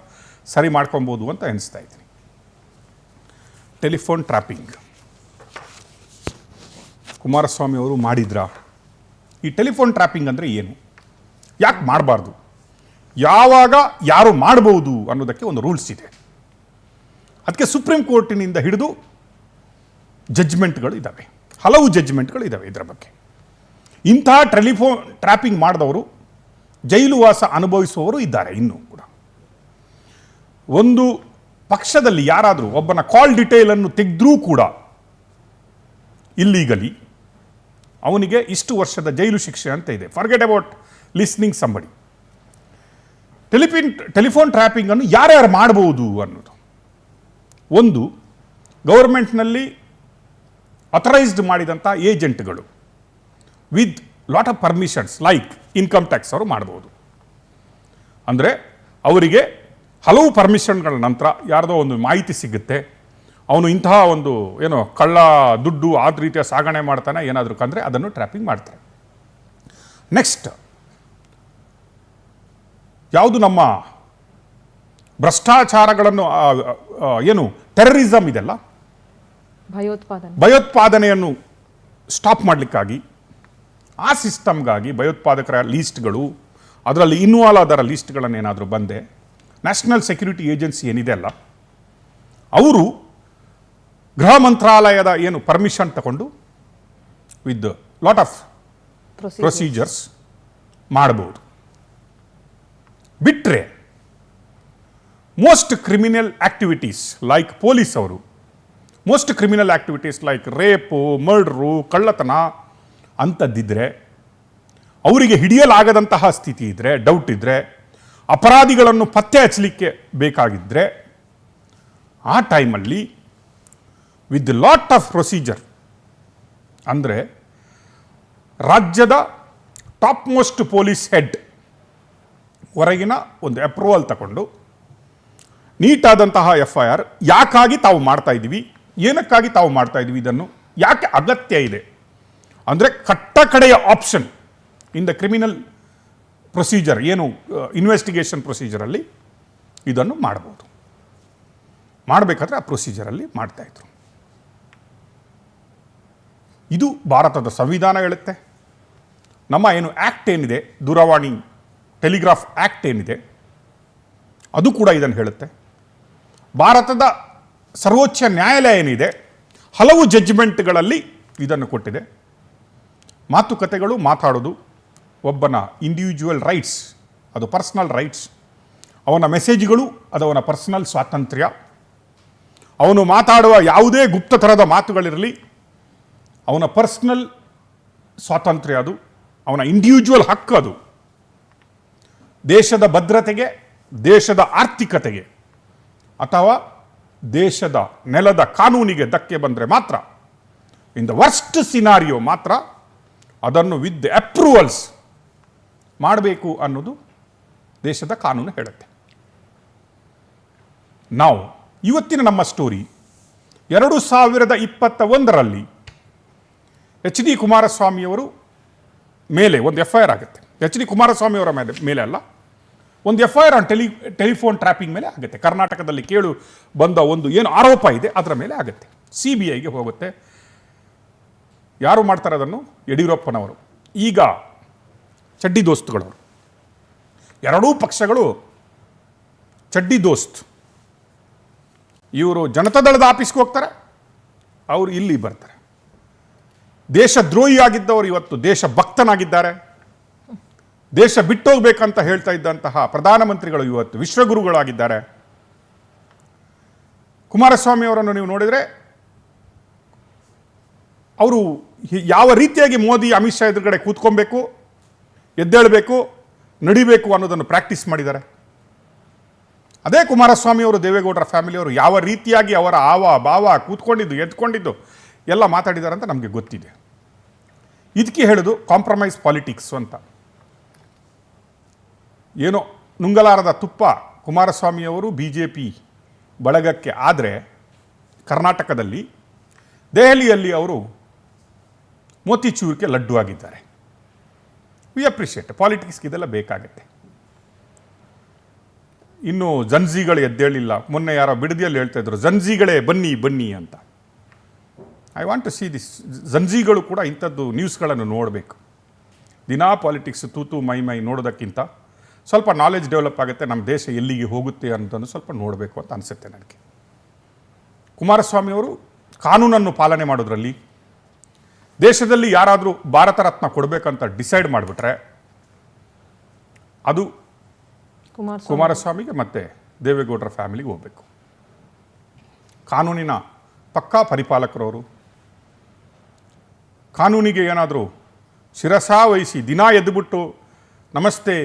ಸರಿ ಮಾಡ್ಕೊಬೋದು ಅಂತ ಎನಿಸ್ತಾ ಇದ್ದೀನಿ. ಟೆಲಿಫೋನ್ ಟ್ರ್ಯಾಪಿಂಗ್ ಕುಮಾರಸ್ವಾಮಿ ಅವರು ಮಾಡಿದ್ರಾ? ಈ ಟೆಲಿಫೋನ್ ಟ್ರ್ಯಾಪಿಂಗ್ ಅಂದರೆ ಏನು, ಯಾಕೆ ಮಾಡಬಾರ್ದು, ಯಾವಾಗ ಯಾರು ಮಾಡ್ಬೋದು ಅನ್ನೋದಕ್ಕೆ ಒಂದು ರೂಲ್ಸ್ ಇದೆ. ಅದಕ್ಕೆ ಸುಪ್ರೀಂ ಕೋರ್ಟಿನಿಂದ ಹಿಡಿದು ಜಡ್ಜ್ಮೆಂಟ್ಗಳು ಇದ್ದಾವೆ, ಹಲವು ಜಡ್ಜ್ಮೆಂಟ್ಗಳು ಇದ್ದಾವೆ ಇದರ ಬಗ್ಗೆ. ಇಂತಹ ಟೆಲಿಫೋನ್ ಟ್ರ್ಯಾಪಿಂಗ್ ಮಾಡಿದವರು ಜೈಲು ವಾಸ ಅನುಭವಿಸುವವರು ಇದ್ದಾರೆ ಇನ್ನೂ ಕೂಡ. ಒಂದು ಪಕ್ಷದಲ್ಲಿ ಯಾರಾದರೂ ಒಬ್ಬನ ಕಾಲ್ ಡೀಟೇಲನ್ನು ತೆಗೆದ್ರೂ ಕೂಡ ಇಲ್ಲೀಗಲಿ ಅವನಿಗೆ ಇಷ್ಟು ವರ್ಷದ ಜೈಲು ಶಿಕ್ಷೆ ಅಂತ ಇದೆ. Forget about listening somebody. Telephone ಟ್ರ್ಯಾಪಿಂಗನ್ನು ಯಾರ್ಯಾರು ಮಾಡಬಹುದು ಅನ್ನೋದು. ಒಂದು, ಗೌರ್ಮೆಂಟ್ನಲ್ಲಿ ಅಥರೈಸ್ಡ್ ಮಾಡಿದಂಥ ಏಜೆಂಟ್ಗಳು with lot of permissions like income tax ಅವರು ಮಾಡ್ಬೋದು. ಅಂದರೆ ಅವರಿಗೆ ಹಲವು ಪರ್ಮಿಷನ್ಗಳ ನಂತರ ಯಾರ್ದೋ ಒಂದು ಮಾಹಿತಿ ಸಿಗುತ್ತೆ, ಅವನು ಇಂತಹ ಒಂದು ಏನೋ ಕಳ್ಳ ದುಡ್ಡು ಆ ರೀತಿಯ ಸಾಗಣೆ ಮಾಡ್ತಾನೆ ಏನಾದರೂ ಕಂದರೆ ಅದನ್ನು ಟ್ರ್ಯಾಪಿಂಗ್ ಮಾಡ್ತಾರೆ. ನೆಕ್ಸ್ಟ್, ಯಾವುದು ನಮ್ಮ ಭ್ರಷ್ಟಾಚಾರಗಳನ್ನು ಏನು ಟೆರರಿಸಮ್ ಇದೆಲ್ಲ, ಭಯೋತ್ಪಾದನೆಯನ್ನು ಸ್ಟಾಪ್ ಮಾಡಲಿಕ್ಕಾಗಿ ಆ ಸಿಸ್ಟಮ್ಗಾಗಿ ಭಯೋತ್ಪಾದಕರ ಲೀಸ್ಟ್ಗಳು, ಅದರಲ್ಲಿ ಇನ್ವಾಲ್ವ್ ಆದರ ಲೀಸ್ಟ್ಗಳನ್ನು ಏನಾದರೂ ಬಂದೆ ನ್ಯಾಷನಲ್ ಸೆಕ್ಯೂರಿಟಿ ಏಜೆನ್ಸಿ ಏನಿದೆ ಅಲ್ಲ, ಅವರು ಗೃಹ ಮಂತ್ರಾಲಯದ ಏನು ಪರ್ಮಿಷನ್ ತಗೊಂಡು ವಿತ್ ಲಾಟ್ ಆಫ್ ಪ್ರೊಸೀಜರ್ಸ್ ಮಾಡಬಹುದು. ಬಿಟ್ಟರೆ most criminal activities like police ಅವರು most criminal activities like rape, murder, ಕಳ್ಳತನ ಅಂಥದ್ದಿದ್ರೆ, ಅವರಿಗೆ ಹಿಡಿಯಲಾಗದಂತಹ ಸ್ಥಿತಿ ಇದ್ದರೆ, ಡೌಟ್ ಇದ್ದರೆ, ಅಪರಾಧಿಗಳನ್ನು ಪತ್ತೆ ಹಚ್ಚಲಿಕ್ಕೆ ಬೇಕಾಗಿದ್ದರೆ ಆ ಟೈಮಲ್ಲಿ ವಿತ್ ಲಾಟ್ ಆಫ್ ಪ್ರೊಸೀಜರ್, ಅಂದರೆ ರಾಜ್ಯದ ಟಾಪ್ ಮೋಸ್ಟ್ ಪೊಲೀಸ್ ಹೆಡ್ ಹೊರಗಿನ ಒಂದು ಅಪ್ರೂವಲ್ ತಗೊಂಡು ನೀಟಾದಂತಹ FIR ಯಾಕಾಗಿ ತಾವು ಮಾಡ್ತಾ ಇದ್ದೀವಿ, ಏನಕ್ಕಾಗಿ ತಾವು ಮಾಡ್ತಾ ಇದ್ದೀವಿ, ಇದನ್ನು ಯಾಕೆ ಅಗತ್ಯ ಇದೆ ಅಂದರೆ ಕಟ್ಟ ಕಡೆಯ option in the criminal procedure, ಏನು ಇನ್ವೆಸ್ಟಿಗೇಷನ್ ಪ್ರೊಸೀಜರಲ್ಲಿ ಇದನ್ನು ಮಾಡ್ಬೋದು. ಮಾಡಬೇಕಾದ್ರೆ ಆ ಪ್ರೊಸೀಜರಲ್ಲಿ ಮಾಡ್ತಾಯಿದ್ರು. ಇದು ಭಾರತದ ಸಂವಿಧಾನ ಹೇಳುತ್ತೆ. ನಮ್ಮ ಏನು ಆ್ಯಕ್ಟ್ ಏನಿದೆ, ದೂರವಾಣಿ ಟೆಲಿಗ್ರಾಫ್ ಆ್ಯಕ್ಟ್ ಏನಿದೆ, ಅದು ಕೂಡ ಇದನ್ನು ಹೇಳುತ್ತೆ. ಭಾರತದ ಸರ್ವೋಚ್ಚ ನ್ಯಾಯಾಲಯ ಏನಿದೆ, ಹಲವು ಜಡ್ಜ್ಮೆಂಟ್ಗಳಲ್ಲಿ ಇದನ್ನು ಕೊಟ್ಟಿದೆ. ಮಾತುಕತೆಗಳು ಮಾತಾಡೋದು ಒಬ್ಬನ ಇಂಡಿವಿಜುವಲ್ ರೈಟ್ಸ್, ಅದು ಪರ್ಸನಲ್ ರೈಟ್ಸ್. ಅವನ ಮೆಸೇಜ್ಗಳು ಅದು ಅವನ ಪರ್ಸನಲ್ ಸ್ವಾತಂತ್ರ್ಯ. ಅವನು ಮಾತಾಡುವ ಯಾವುದೇ ಗುಪ್ತತರದ ಮಾತುಗಳಿರಲಿ ಅವನ ಪರ್ಸನಲ್ ಸ್ವಾತಂತ್ರ್ಯ, ಅದು ಅವನ ಇಂಡಿವಿಜುವಲ್ ಹಕ್ಕು. ಅದು ದೇಶದ ಭದ್ರತೆಗೆ, ದೇಶದ ಆರ್ಥಿಕತೆಗೆ ಅಥವಾ ದೇಶದ ನೆಲದ ಕಾನೂನಿಗೆ ಧಕ್ಕೆ ಬಂದರೆ ಮಾತ್ರ, ಇನ್ ದ ವರ್ಸ್ಟ್ ಸಿನಾರಿಯೋ ಮಾತ್ರ ಅದನ್ನು ವಿತ್ ಅಪ್ರೂವಲ್ಸ್ ಮಾಡಬೇಕು ಅನ್ನೋದು ದೇಶದ ಕಾನೂನು ಹೇಳುತ್ತೆ. ನಾವು ಇವತ್ತಿನ ನಮ್ಮ ಸ್ಟೋರಿ 2021ರಲ್ಲಿ HD ಕುಮಾರಸ್ವಾಮಿಯವರು ಮೇಲೆ ಒಂದು FIR ಆಗುತ್ತೆ. HD ಕುಮಾರಸ್ವಾಮಿಯವರ ಮೇಲೆ ಅಲ್ಲ, ಒಂದು FIR ಆನ್ ಟೆಲಿಫೋನ್ ಟ್ರ್ಯಾಪಿಂಗ್ ಮೇಲೆ ಆಗುತ್ತೆ. ಕರ್ನಾಟಕದಲ್ಲಿ ಕೇಳು ಬಂದ ಒಂದು ಏನು ಆರೋಪ ಇದೆ ಅದರ ಮೇಲೆ ಆಗುತ್ತೆ. CBIಗೆ ಹೋಗುತ್ತೆ. ಯಾರು ಮಾಡ್ತಾರೆ ಅದನ್ನು? ಯಡಿಯೂರಪ್ಪನವರು. ಈಗ ಚಡ್ಡಿ ದೋಸ್ತುಗಳವರು, ಎರಡೂ ಪಕ್ಷಗಳು ಚಡ್ಡಿ ದೋಸ್ತ್. ಇವರು ಜನತಾದಳದ ಆಫೀಸ್ಗೆ ಹೋಗ್ತಾರೆ, ಅವರು ಇಲ್ಲಿ ಬರ್ತಾರೆ. ದೇಶದ್ರೋಹಿಯಾಗಿದ್ದವರು ಇವತ್ತು ದೇಶ ಭಕ್ತನಾಗಿದ್ದಾರೆ. ದೇಶ ಬಿಟ್ಟೋಗ್ಬೇಕಂತ ಹೇಳ್ತಾ ಇದ್ದಂತಹ ಪ್ರಧಾನಮಂತ್ರಿಗಳು ಇವತ್ತು ವಿಶ್ವಗುರುಗಳಾಗಿದ್ದಾರೆ. ಕುಮಾರಸ್ವಾಮಿ ಅವರನ್ನು ನೀವು ನೋಡಿದರೆ ಅವರು ಯಾವ ರೀತಿಯಾಗಿ ಮೋದಿ ಅಮಿತ್ ಶಾ ಎದುರುಗಡೆ ಕೂತ್ಕೊಬೇಕು, ಎದ್ದೇಳಬೇಕು, ನಡಿಬೇಕು ಅನ್ನೋದನ್ನು ಪ್ರಾಕ್ಟೀಸ್ ಮಾಡಿದ್ದಾರೆ. ಅದೇ ಕುಮಾರಸ್ವಾಮಿ ಅವರು, ದೇವೇಗೌಡರ ಫ್ಯಾಮಿಲಿಯವರು ಯಾವ ರೀತಿಯಾಗಿ ಅವರ ಆವ ಭಾವ ಕೂತ್ಕೊಂಡಿದ್ದು ಎದ್ಕೊಂಡಿದ್ದು ಎಲ್ಲ ಮಾತಾಡಿದ್ದಾರೆ ಅಂತ ನಮಗೆ ಗೊತ್ತಿದೆ. ಇದಕ್ಕೆ ಹೇಳೋದು ಕಾಂಪ್ರಮೈಸ್ ಪಾಲಿಟಿಕ್ಸ್ ಅಂತ. ಏನೋ ನುಂಗಲಾರದ ತುಪ್ಪ ಕುಮಾರಸ್ವಾಮಿಯವರು BJP ಬಳಗಕ್ಕೆ ಆದರೆ ಕರ್ನಾಟಕದಲ್ಲಿ, ದೆಹಲಿಯಲ್ಲಿ ಅವರು ಮೋತಿಚೂರ್ಗೆ ಲಡ್ಡು ಆಗಿದ್ದಾರೆ. V appreciate. ಪಾಲಿಟಿಕ್ಸ್ಗೆ ಇದೆಲ್ಲ ಬೇಕಾಗತ್ತೆ. ಇನ್ನೂ ಜನ್ಜಿಗಳು ಎದ್ದೇಳಿಲ್ಲ. ಮೊನ್ನೆ ಯಾರೋ ಬಿಡದಿಯಲ್ಲಿ ಹೇಳ್ತಾ ಇದ್ರು, ಜನ್ಜಿಗಳೇ ಬನ್ನಿ ಬನ್ನಿ ಅಂತ. I want to see this. ಜನ್ಜಿಗಳು ಕೂಡ ಇಂಥದ್ದು ನ್ಯೂಸ್ಗಳನ್ನು ನೋಡಬೇಕು. ದಿನಾ ಪಾಲಿಟಿಕ್ಸ್ ತೂತು ಮೈ ನೋಡೋದಕ್ಕಿಂತ ಸ್ವಲ್ಪ ನಾಲೆಜ್ ಡೆವಲಪ್ ಆಗುತ್ತೆ, ನಮ್ಮ ದೇಶ ಎಲ್ಲಿಗೆ ಹೋಗುತ್ತೆ ಅನ್ನೋದನ್ನು ಸ್ವಲ್ಪ ನೋಡಬೇಕು ಅಂತ ಅನಿಸುತ್ತೆ ನನಗೆ. ಕುಮಾರಸ್ವಾಮಿಯವರು ಕಾನೂನನ್ನು ಪಾಲನೆ ಮಾಡೋದ್ರಲ್ಲಿ, ದೇಶದಲ್ಲಿ ಯಾರಾದರೂ ಭಾರತ ರತ್ನ ಕೊಡಬೇಕಂತ ಡಿಸೈಡ್ ಮಾಡಿಬಿಟ್ರೆ ಅದು ಕುಮಾರಸ್ವಾಮಿಗೆ ಮತ್ತು ದೇವೇಗೌಡರ ಫ್ಯಾಮಿಲಿಗೆ ಹೋಗಬೇಕು. ಕಾನೂನಿನ ಪಕ್ಕಾ ಪರಿಪಾಲಕರವರು, ಕಾನೂನಿಗೆ ಏನಾದರೂ ಶಿರಸಾವಹಿಸಿ ದಿನ ಎದ್ದುಬಿಟ್ಟು ನಮಸ್ತೆ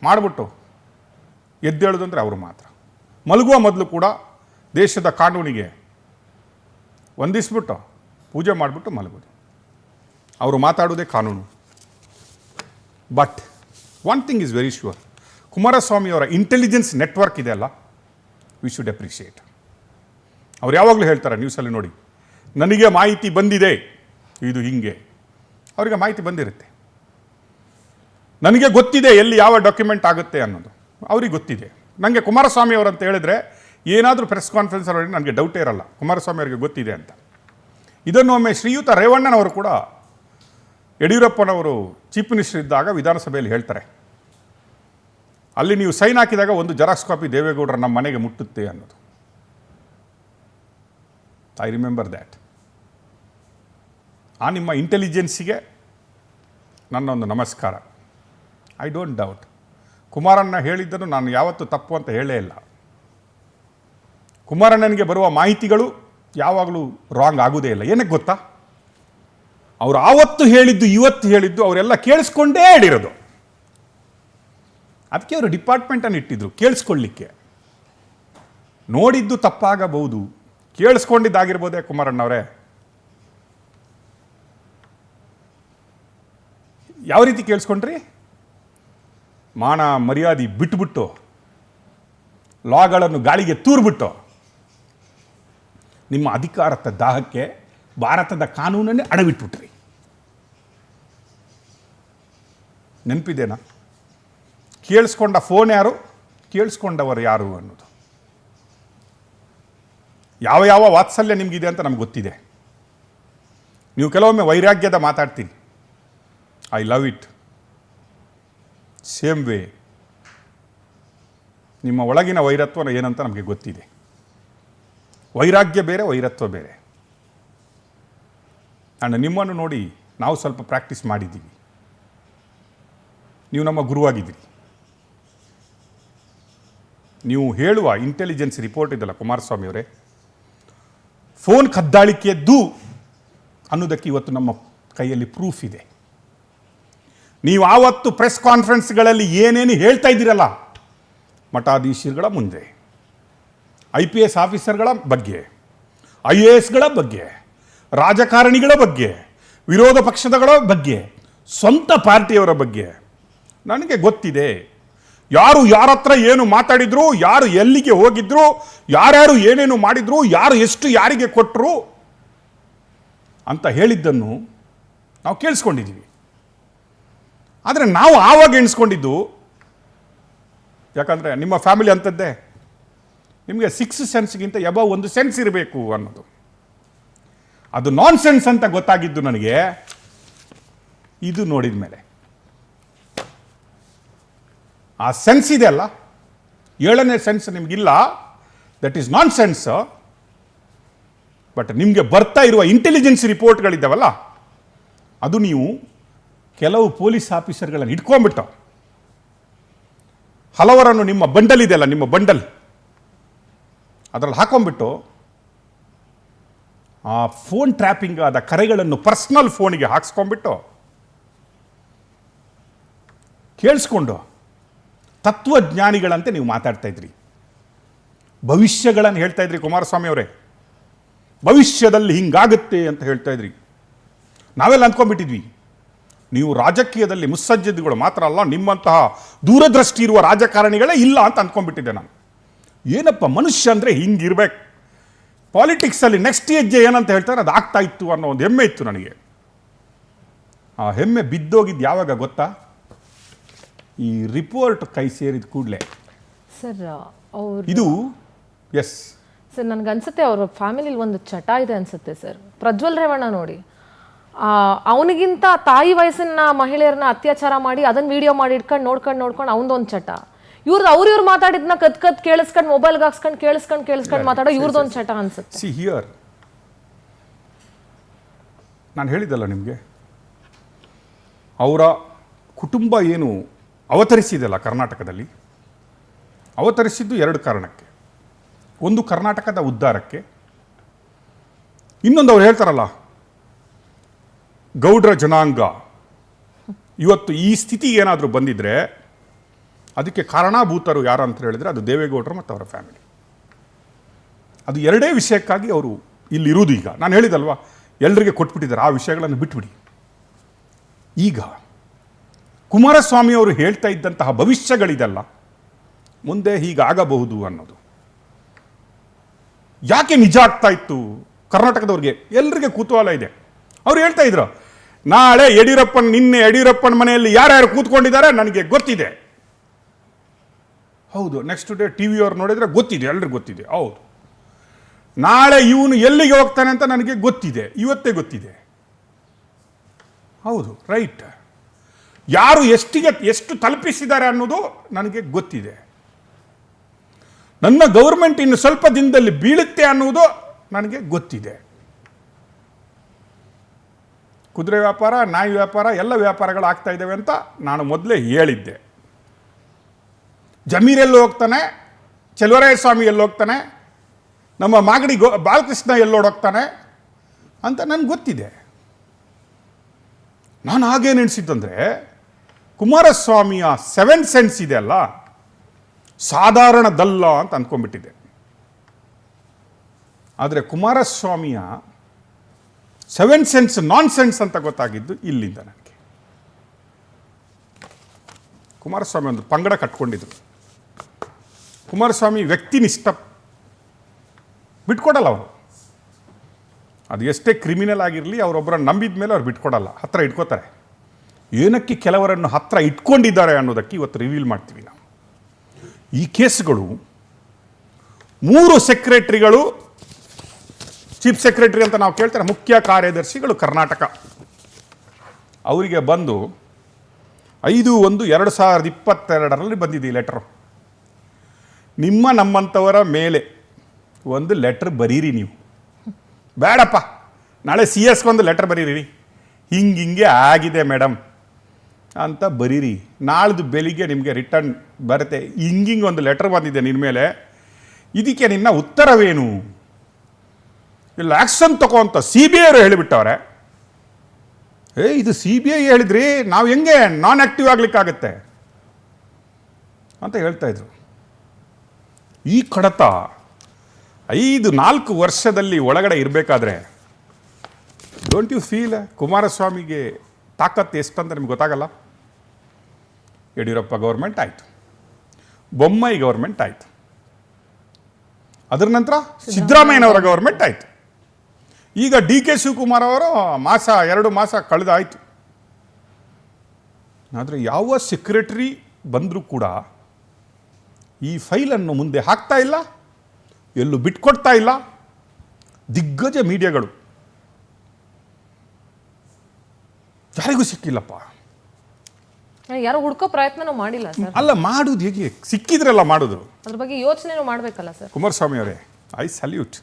ಮಾಡಿಬಿಟ್ಟು ಎದ್ದೇಳೋದಂದರೆ ಅವರು ಮಾತ್ರ. ಮಲಗುವ ಮೊದಲು ಕೂಡ ದೇಶದ ಕಾನೂನಿಗೆ ವಂದಿಸ್ಬಿಟ್ಟು ಪೂಜೆ ಮಾಡಿಬಿಟ್ಟು ಮಲಗೋದು. ಅವರು ಮಾತಾಡೋದೇ ಕಾನೂನು. But one thing is very sure, ಕುಮಾರಸ್ವಾಮಿಯವರ ಇಂಟೆಲಿಜೆನ್ಸ್ ನೆಟ್ವರ್ಕ್ ಇದೆಯಲ್ಲ, ವಿ ಶುಡ್ ಅಪ್ರಿಷಿಯೇಟ್. ಅವ್ರು ಯಾವಾಗಲೂ ಹೇಳ್ತಾರೆ ನ್ಯೂಸಲ್ಲಿ ನೋಡಿ, ನನಗೆ ಮಾಹಿತಿ ಬಂದಿದೆ, ಇದು ಹಿಂಗೆ. ಅವರಿಗೆ ಮಾಹಿತಿ ಬಂದಿರುತ್ತೆ. ನನಗೆ ಗೊತ್ತಿದೆ ಎಲ್ಲಿ ಯಾವ ಡಾಕ್ಯುಮೆಂಟ್ ಆಗುತ್ತೆ ಅನ್ನೋದು, ಅವ್ರಿಗೆ ಗೊತ್ತಿದೆ. ನನಗೆ ಕುಮಾರಸ್ವಾಮಿ ಅವರಂತ ಹೇಳಿದ್ರೆ ಏನಾದರೂ ಪ್ರೆಸ್ ಕಾನ್ಫರೆನ್ಸಲ್ಲಿ ನನಗೆ ಡೌಟೇ ಇರಲ್ಲ, ಕುಮಾರಸ್ವಾಮಿ ಅವರಿಗೆ ಗೊತ್ತಿದೆ ಅಂತ. ಇದನ್ನು ಒಮ್ಮೆ ಶ್ರೀಯುತ ರೇವಣ್ಣನವರು ಕೂಡ ಯಡಿಯೂರಪ್ಪನವರು ಚೀಫ್ ಮಿನಿಸ್ಟರ್ ಇದ್ದಾಗ ವಿಧಾನಸಭೆಯಲ್ಲಿ ಹೇಳ್ತಾರೆ, ಅಲ್ಲಿ ನೀವು ಸೈನ್ ಹಾಕಿದಾಗ ಒಂದು ಜೆರಾಕ್ಸ್ ಕಾಪಿ ದೇವೇಗೌಡರ ನಮ್ಮ ಮನೆಗೆ ಮುಟ್ಟುತ್ತೆ ಅನ್ನೋದು. I remember that. ಆ ನಿಮ್ಮ ಇಂಟೆಲಿಜೆನ್ಸಿಗೆ ನನ್ನೊಂದು ನಮಸ್ಕಾರ. I don't doubt. ಕುಮಾರಣ್ಣ ಹೇಳಿದ್ದನ್ನು ನಾನು ಯಾವತ್ತೂ ತಪ್ಪು ಅಂತ ಹೇಳೇ ಇಲ್ಲ. ಕುಮಾರಣ್ಣನಿಗೆ ಬರುವ ಮಾಹಿತಿಗಳು ಯಾವಾಗಲೂ ರಾಂಗ್ ಆಗೋದೇ ಇಲ್ಲ. ಏನಕ್ಕೆ ಗೊತ್ತಾ, ಅವರು ಆವತ್ತು ಹೇಳಿದ್ದು ಇವತ್ತು ಹೇಳಿದ್ದು ಅವರೆಲ್ಲ ಕೇಳಿಸ್ಕೊಂಡೇ ಹೇಳಿರೋದು. ಅದಕ್ಕೆ ಅವರು ಡಿಪಾರ್ಟ್ಮೆಂಟನ್ನು ಇಟ್ಟಿದ್ರು ಕೇಳಿಸ್ಕೊಳ್ಳಿಕ್ಕೆ. ನೋಡಿದ್ದು ತಪ್ಪಾಗಬಹುದು, ಕೇಳಿಸ್ಕೊಂಡಿದ್ದಾಗಿರ್ಬೋದೇ ಕುಮಾರಣ್ಣವರೇ. ಯಾವ ರೀತಿ ಕೇಳಿಸ್ಕೊಂಡ್ರಿ? ಮಾನ ಮರ್ಯಾದೆ ಬಿಟ್ಬಿಟ್ಟು, ಲಾಗಳನ್ನು ಗಾಳಿಗೆ ತೂರ್ಬಿಟ್ಟು, ನಿಮ್ಮ ಅಧಿಕಾರದ ದಾಹಕ್ಕೆ ಭಾರತದ ಕಾನೂನನ್ನೇ ಅಡವಿಟ್ಬಿಟ್ರಿ. ನೆನಪಿದೆನಾ? ಕೇಳಿಸ್ಕೊಂಡ ಫೋನ್ ಯಾರು, ಕೇಳಿಸ್ಕೊಂಡವರು ಯಾರು ಅನ್ನೋದು. ಯಾವ ಯಾವ ವಾತ್ಸಲ್ಯ ನಿಮಗಿದೆ ಅಂತ ನಮ್ಗೆ ಗೊತ್ತಿದೆ. ನೀವು ಕೆಲವೊಮ್ಮೆ ವೈರಾಗ್ಯದ ಮಾತಾಡ್ತೀರಿ. I love it. Same way ನಿಮ್ಮ ಒಳಗಿನ ವೈರತ್ವ ಏನಂತ ನಮಗೆ ಗೊತ್ತಿದೆ. ವೈರಾಗ್ಯ ಬೇರೆ, ವೈರತ್ವ ಬೇರೆ. ಆ್ಯಂಡ್ ನಿಮ್ಮನ್ನು ನೋಡಿ ನಾವು ಸ್ವಲ್ಪ ಪ್ರಾಕ್ಟೀಸ್ ಮಾಡಿದ್ದೀವಿ. ನೀವು ನಮ್ಮ ಗುರುವಾಗಿದ್ದೀರಿ. ನೀವು ಹೇಳುವ ಇಂಟೆಲಿಜೆನ್ಸ್ ರಿಪೋರ್ಟ್ ಇದೆಯಲ್ಲ ಕುಮಾರಸ್ವಾಮಿ ಅವರೇ, ಫೋನ್ ಕದ್ದಾಳಿಕೆಯದ್ದು ಅನ್ನೋದಕ್ಕೆ ಇವತ್ತು ನಮ್ಮ ಕೈಯಲ್ಲಿ ಪ್ರೂಫ್ ಇದೆ. ನೀವು ಆವತ್ತು ಪ್ರೆಸ್ ಕಾನ್ಫರೆನ್ಸ್ಗಳಲ್ಲಿ ಏನೇನು ಹೇಳ್ತಾ ಇದ್ದೀರಲ್ಲ, ಮಠಾಧೀಶರುಗಳ ಮುಂದೆ, IPS ಆಫೀಸರ್ಗಳ ಬಗ್ಗೆ, IASಗಳ ಬಗ್ಗೆ, ರಾಜಕಾರಣಿಗಳ ಬಗ್ಗೆ, ವಿರೋಧ ಪಕ್ಷದಗಳ ಬಗ್ಗೆ, ಸ್ವಂತ ಪಾರ್ಟಿಯವರ ಬಗ್ಗೆ ನನಗೆ ಗೊತ್ತಿದೆ. ಯಾರು ಯಾರ ಹತ್ರ ಏನು ಮಾತಾಡಿದ್ರು, ಯಾರು ಎಲ್ಲಿಗೆ ಹೋಗಿದ್ರು, ಯಾರ್ಯಾರು ಏನೇನು ಮಾಡಿದ್ರು, ಯಾರು ಎಷ್ಟು ಯಾರಿಗೆ ಕೊಟ್ಟರು ಅಂತ ಹೇಳಿದ್ದನ್ನು ನಾವು ಕೇಳಿಸ್ಕೊಂಡಿದ್ದೀವಿ. ಆದರೆ ನಾವು ಆವಾಗ ಎಣಿಸ್ಕೊಂಡಿದ್ದು, ಯಾಕಂದರೆ ನಿಮ್ಮ ಫ್ಯಾಮಿಲಿ ಅಂಥದ್ದೇ, ನಿಮಗೆ 6 ಸೆನ್ಸ್ಗಿಂತ ಎಬವ್ 1 ಸೆನ್ಸ್ ಇರಬೇಕು ಅನ್ನೋದು. ಅದು ನಾನ್ ಸೆನ್ಸ್ ಅಂತ ಗೊತ್ತಾಗಿದ್ದು ನನಗೆ ಇದು ನೋಡಿದ ಮೇಲೆ. ಆ ಸೆನ್ಸ್ ಇದೆ ಅಲ್ಲ, 7ನೇ ಸೆನ್ಸ್ ನಿಮಗಿಲ್ಲ, that is nonsense. But ನಿಮಗೆ ಬರ್ತಾ ಇರುವ ಇಂಟೆಲಿಜೆನ್ಸ್ ರಿಪೋರ್ಟ್ಗಳಿದ್ದಾವಲ್ಲ, ಅದು ನೀವು ಕೆಲವು ಪೊಲೀಸ್ ಆಫೀಸರ್ಗಳನ್ನು ಇಟ್ಕೊಂಡ್ಬಿಟ್ಟು ಹಲವರನ್ನು ನಿಮ್ಮ ಬಂಡಲ್ ಇದೆಯಲ್ಲ, ನಿಮ್ಮ ಬಂಡಲ್ ಅದರಲ್ಲಿ ಹಾಕೊಂಡ್ಬಿಟ್ಟು ಆ ಫೋನ್ ಟ್ರ್ಯಾಪಿಂಗ್ ಆದ ಕರೆಗಳನ್ನು ಪರ್ಸ್ನಲ್ ಫೋನಿಗೆ ಹಾಕ್ಸ್ಕೊಂಡ್ಬಿಟ್ಟು ಕೇಳಿಸ್ಕೊಂಡು ತತ್ವಜ್ಞಾನಿಗಳಂತೆ ನೀವು ಮಾತಾಡ್ತಾ ಇದ್ರಿ. ಭವಿಷ್ಯಗಳನ್ನು ಹೇಳ್ತಾ ಇದ್ರಿ ಕುಮಾರಸ್ವಾಮಿ ಅವರೇ. ಭವಿಷ್ಯದಲ್ಲಿ ಹಿಂಗಾಗುತ್ತೆ ಅಂತ ಹೇಳ್ತಾ ಇದ್ರಿ. ನಾವೆಲ್ಲ ಅಂದ್ಕೊಂಡ್ಬಿಟ್ಟಿದ್ವಿ ನೀವು ರಾಜಕೀಯದಲ್ಲಿ ಮುಸ್ಸಜ್ಜೆಗಳು ಮಾತ್ರ ಅಲ್ಲ, ನಿಮ್ಮಂತಹ ದೂರದೃಷ್ಟಿ ಇರುವ ರಾಜಕಾರಣಿಗಳೇ ಇಲ್ಲ ಅಂತ ಅಂದ್ಕೊಂಡ್ಬಿಟ್ಟಿದ್ದೆ ನಾನು. ಏನಪ್ಪ ಮನುಷ್ಯ ಅಂದರೆ ಹಿಂಗಿರ್ಬೇಕು, ಪಾಲಿಟಿಕ್ಸಲ್ಲಿ ನೆಕ್ಸ್ಟ್ ಹೆಜ್ಜೆ ಏನಂತ ಹೇಳ್ತಾರೆ ಅದು ಆಗ್ತಾ ಇತ್ತು ಅನ್ನೋ ಒಂದು ಹೆಮ್ಮೆ ಇತ್ತು ನನಗೆ. ಆ ಹೆಮ್ಮೆ ಬಿದ್ದೋಗಿದ್ದು ಯಾವಾಗ ಗೊತ್ತಾ? ಈ ರಿಪೋರ್ಟ್ ಕೈ ಸೇರಿದ ಕೂಡಲೇ, ಸರ್ ಅವ್ರು ಇದು ಎಸ್ ಸರ್ ನನಗನ್ಸುತ್ತೆ ಅವ್ರ ಫ್ಯಾಮಿಲಿಲಿ ಒಂದು ಚಟ ಇದೆ ಅನ್ಸುತ್ತೆ ಸರ್. ಪ್ರಜ್ವಲ್ ರೇವಣ್ಣ ನೋಡಿ, ಅವನಿಗಿಂತ ತಾಯಿ ವಯಸ್ಸಿನ ಮಹಿಳೆಯರನ್ನ ಅತ್ಯಾಚಾರ ಮಾಡಿ ಅದನ್ನ ವಿಡಿಯೋ ಮಾಡಿ ಇಟ್ಕೊಂಡು ನೋಡ್ಕೊಂಡು ಅವನದೊಂದು ಚಟ. ಇವ್ರು ಮಾತಾಡಿದ್ನ ಕತ್ ಕೇಳಿಸ್ಕೊಂಡು ಮೊಬೈಲ್ಗೆ ಹಾಕ್ಸ್ಕೊಂಡು ಕೇಳಿಸ್ಕೊಂಡು ಮಾತಾಡೋ ಇವ್ರದೊಂದು ಚಟ ಅನ್ಸುತ್ತೆ. ಸಿ ಹಿಯರ್, ನಾನು ಹೇಳಿದ್ದಲ್ಲ ನಿಮಗೆ, ಅವರ ಕುಟುಂಬ ಏನು ಅವತರಿಸಿದೆಯಲ್ಲ ಕರ್ನಾಟಕದಲ್ಲಿ, ಅವತರಿಸಿದ್ದು 2 ಕಾರಣಕ್ಕೆ. ಒಂದು ಕರ್ನಾಟಕದ ಉದ್ಧಾರಕ್ಕೆ, ಇನ್ನೊಂದು ಅವ್ರು ಹೇಳ್ತಾರಲ್ಲ ಗೌಡ್ರ ಜನಾಂಗ ಇವತ್ತು ಈ ಸ್ಥಿತಿಗೆ ಏನಾದರೂ ಬಂದಿದ್ರೆ ಅದಕ್ಕೆ ಕಾರಣಭೂತರು ಯಾರು ಅಂತ ಹೇಳಿದ್ರೆ ಅದು ದೇವೇಗೌಡರು ಮತ್ತು ಅವರ ಫ್ಯಾಮಿಲಿ. ಅದು 2 ವಿಷಯಕ್ಕಾಗಿ ಅವರು ಇಲ್ಲಿರುವುದು. ಈಗ ನಾನು ಹೇಳಿದಲ್ವಾ, ಎಲ್ರಿಗೆ ಕೊಟ್ಬಿಟ್ಟಿದ್ದಾರೆ, ಆ ವಿಷಯಗಳನ್ನು ಬಿಟ್ಬಿಡಿ. ಈಗ ಕುಮಾರಸ್ವಾಮಿ ಅವರು ಹೇಳ್ತಾ ಇದ್ದಂತಹ ಭವಿಷ್ಯಗಳಿದೆಲ್ಲ ಮುಂದೆ ಹೀಗಾಗಬಹುದು ಅನ್ನೋದು ಯಾಕೆ ನಿಜ ಆಗ್ತಾ ಇತ್ತು ಕರ್ನಾಟಕದವ್ರಿಗೆ ಎಲ್ರಿಗೆ ಕುತೂಹಲ ಇದೆ. ಅವ್ರು ಹೇಳ್ತಾ ಇದ್ರು, ನಾಳೆ ನಿನ್ನೆ ಯಡಿಯೂರಪ್ಪನ ಮನೆಯಲ್ಲಿ ಯಾರ್ಯಾರು ಕೂತ್ಕೊಂಡಿದ್ದಾರೆ ನನಗೆ ಗೊತ್ತಿದೆ. ಹೌದು, ನೆಕ್ಸ್ಟ್ ಡೇ ಟಿವಿ ಅವ್ರು ನೋಡಿದ್ರೆ ಗೊತ್ತಿದೆ, ಎಲ್ರಿಗೂ ಗೊತ್ತಿದೆ. ಹೌದು, ನಾಳೆ ಇವನು ಎಲ್ಲಿಗೆ ಹೋಗ್ತಾನೆ ಅಂತ ನನಗೆ ಗೊತ್ತಿದೆ, ಇವತ್ತೇ ಗೊತ್ತಿದೆ. ಹೌದು, ರೈಟ್. ಯಾರು ಎಷ್ಟು ತಲುಪಿಸಿದ್ದಾರೆ ಅನ್ನೋದು ನನಗೆ ಗೊತ್ತಿದೆ. ನನ್ನ ಗೌರ್ಮೆಂಟ್ ಇನ್ನು ಸ್ವಲ್ಪ ದಿನದಲ್ಲಿ ಬೀಳುತ್ತೆ ಅನ್ನುವುದು ನನಗೆ ಗೊತ್ತಿದೆ. ಕುದುರೆ ವ್ಯಾಪಾರ, ನಾಯಿ ವ್ಯಾಪಾರ, ಎಲ್ಲ ವ್ಯಾಪಾರಗಳು ಆಗ್ತಾ ಇದ್ದಾವೆ ಅಂತ ನಾನು ಮೊದಲೇ ಹೇಳಿದ್ದೆ. ಜಮೀರ್ ಎಲ್ಲಿ ಹೋಗ್ತಾನೆ, ಚೆಲುವರಾಯ ಸ್ವಾಮಿ ಎಲ್ಲಿ ಹೋಗ್ತಾನೆ, ನಮ್ಮ ಮಾಗಡಿ ಬಾಲಕೃಷ್ಣ ಎಲ್ಲೋಡೋಗ್ತಾನೆ ಅಂತ ನನಗೆ ಗೊತ್ತಿದೆ. ನಾನು ಹಾಗೇನು ಎಣಿಸಿದ್ದಂದರೆ, ಕುಮಾರಸ್ವಾಮಿಯ 7 ಸೆನ್ಸ್ ಇದೆ ಅಲ್ಲ, ಸಾಧಾರಣದಲ್ಲ ಅಂತ ಅಂದ್ಕೊಂಡ್ಬಿಟ್ಟಿದೆ. ಆದರೆ ಕುಮಾರಸ್ವಾಮಿಯ 7 ಸೆನ್ಸ್ ನಾನ್ ಸೆನ್ಸ್ ಅಂತ ಗೊತ್ತಾಗಿದ್ದು ಇಲ್ಲಿಂದ ನನಗೆ. ಕುಮಾರಸ್ವಾಮಿ ಒಂದು ಪಂಗಡ ಕಟ್ಕೊಂಡಿದ್ರು. ಕುಮಾರಸ್ವಾಮಿ ವ್ಯಕ್ತಿನಿಷ್ಠ ಬಿಟ್ಕೊಡಲ್ಲ ಅವರು. ಅದು ಎಷ್ಟೇ ಕ್ರಿಮಿನಲ್ ಆಗಿರಲಿ, ಅವರೊಬ್ಬರನ್ನು ನಂಬಿದ ಮೇಲೆ ಅವ್ರು ಬಿಟ್ಕೊಡಲ್ಲ, ಹತ್ರ ಇಟ್ಕೋತಾರೆ. ಏನಕ್ಕೆ ಕೆಲವರನ್ನು ಹತ್ರ ಇಟ್ಕೊಂಡಿದ್ದಾರೆ ಅನ್ನೋದಕ್ಕೆ ಇವತ್ತು ರಿವೀಲ್ ಮಾಡ್ತೀವಿ ನಾವು. ಈ ಕೇಸ್ಗಳು 3 ಸೆಕ್ರೆಟರಿಗಳು, ಚೀಫ್ ಸೆಕ್ರೆಟರಿ ಅಂತ ನಾವು ಕೇಳ್ತಾರೆ, ಮುಖ್ಯ ಕಾರ್ಯದರ್ಶಿಗಳು ಕರ್ನಾಟಕ, ಅವರಿಗೆ ಬಂದು 5/1/2022 ಬಂದಿದೆ ಈ ಲೆಟರು. ನಮ್ಮಂಥವರ ಮೇಲೆ ಒಂದು ಲೆಟ್ರ್ ಬರೀರಿ ನೀವು. ಬೇಡಪ್ಪ, ನಾಳೆ CS ಒಂದು ಲೆಟ್ರ್ ಬರೀರಿ, ಹಿಂಗೆ ಆಗಿದೆ ಮೇಡಮ್ ಅಂತ ಬರೀರಿ. ನಾಳ್ದು ಬೆಳಿಗ್ಗೆ ನಿಮಗೆ ರಿಟರ್ನ್ ಬರುತ್ತೆ, ಹಿಂಗೆ ಒಂದು ಲೆಟ್ರ್ ಬಂದಿದೆ ನಿನ್ನ ಮೇಲೆ, ಇದಕ್ಕೆ ನಿನ್ನ ಉತ್ತರವೇನು, ಇಲ್ಲ ಆ್ಯಕ್ಷನ್ ತಗೋ ಅಂತ CBI ಅವರು ಹೇಳಿಬಿಟ್ಟವ್ರೆ. ಇದು CBI ಹೇಳಿದ್ರಿ, ನಾವು ಹೆಂಗೆ ನಾನ್ ಆ್ಯಕ್ಟಿವ್ ಆಗ್ಲಿಕ್ಕಾಗತ್ತೆ ಅಂತ ಹೇಳ್ತಾ ಇದ್ರು. ಈ ಕಡತ 4 ವರ್ಷದಲ್ಲಿ ಒಳಗಡೆ ಇರಬೇಕಾದ್ರೆ, ಡೋಂಟ್ ಯು ಫೀಲ್ ಕುಮಾರಸ್ವಾಮಿಗೆ ತಾಕತ್ತು ಎಷ್ಟಂತ ನಿಮ್ಗೆ ಗೊತ್ತಾಗಲ್ಲ? ಯಡಿಯೂರಪ್ಪ ಗೌರ್ಮೆಂಟ್ ಆಯಿತು, ಬೊಮ್ಮಾಯಿ ಗೌರ್ಮೆಂಟ್ ಆಯಿತು, ಅದರ ನಂತರ ಸಿದ್ದರಾಮಯ್ಯನವರ ಗೌರ್ಮೆಂಟ್ ಆಯಿತು, ಈಗ DK ಶಿವಕುಮಾರ್ ಅವರು 2 ಮಾಸ ಕಳೆದಾಯಿತು. ಆದರೆ ಯಾವ ಸೆಕ್ರೆಟರಿ ಬಂದರೂ ಕೂಡ ಈ ಫೈಲನ್ನು ಮುಂದೆ ಹಾಕ್ತಾ ಇಲ್ಲ, ಎಲ್ಲೂ ಬಿಟ್ಕೊಡ್ತಾ ಇಲ್ಲ. ದಿಗ್ಗಜ ಮೀಡಿಯಾಗಳು ಯಾರಿಗೂ ಸಿಕ್ಕಿಲ್ಲಪ್ಪ. ಯಾರು ಹುಡ್ಕೋ ಪ್ರಯತ್ನನೂ ಮಾಡಿಲ್ಲ ಸರ್. ಅಲ್ಲ, ಮಾಡೋದು ಹೇಗೆ? ಸಿಕ್ಕಿದ್ರಲ್ಲ ಮಾಡೋದು, ಅದ್ರ ಬಗ್ಗೆ ಯೋಚನೆನೂ ಮಾಡಬೇಕಲ್ಲ ಸರ್. ಕುಮಾರಸ್ವಾಮಿ ಅವರೇ, ಐ ಸಲ್ಯೂಟ್.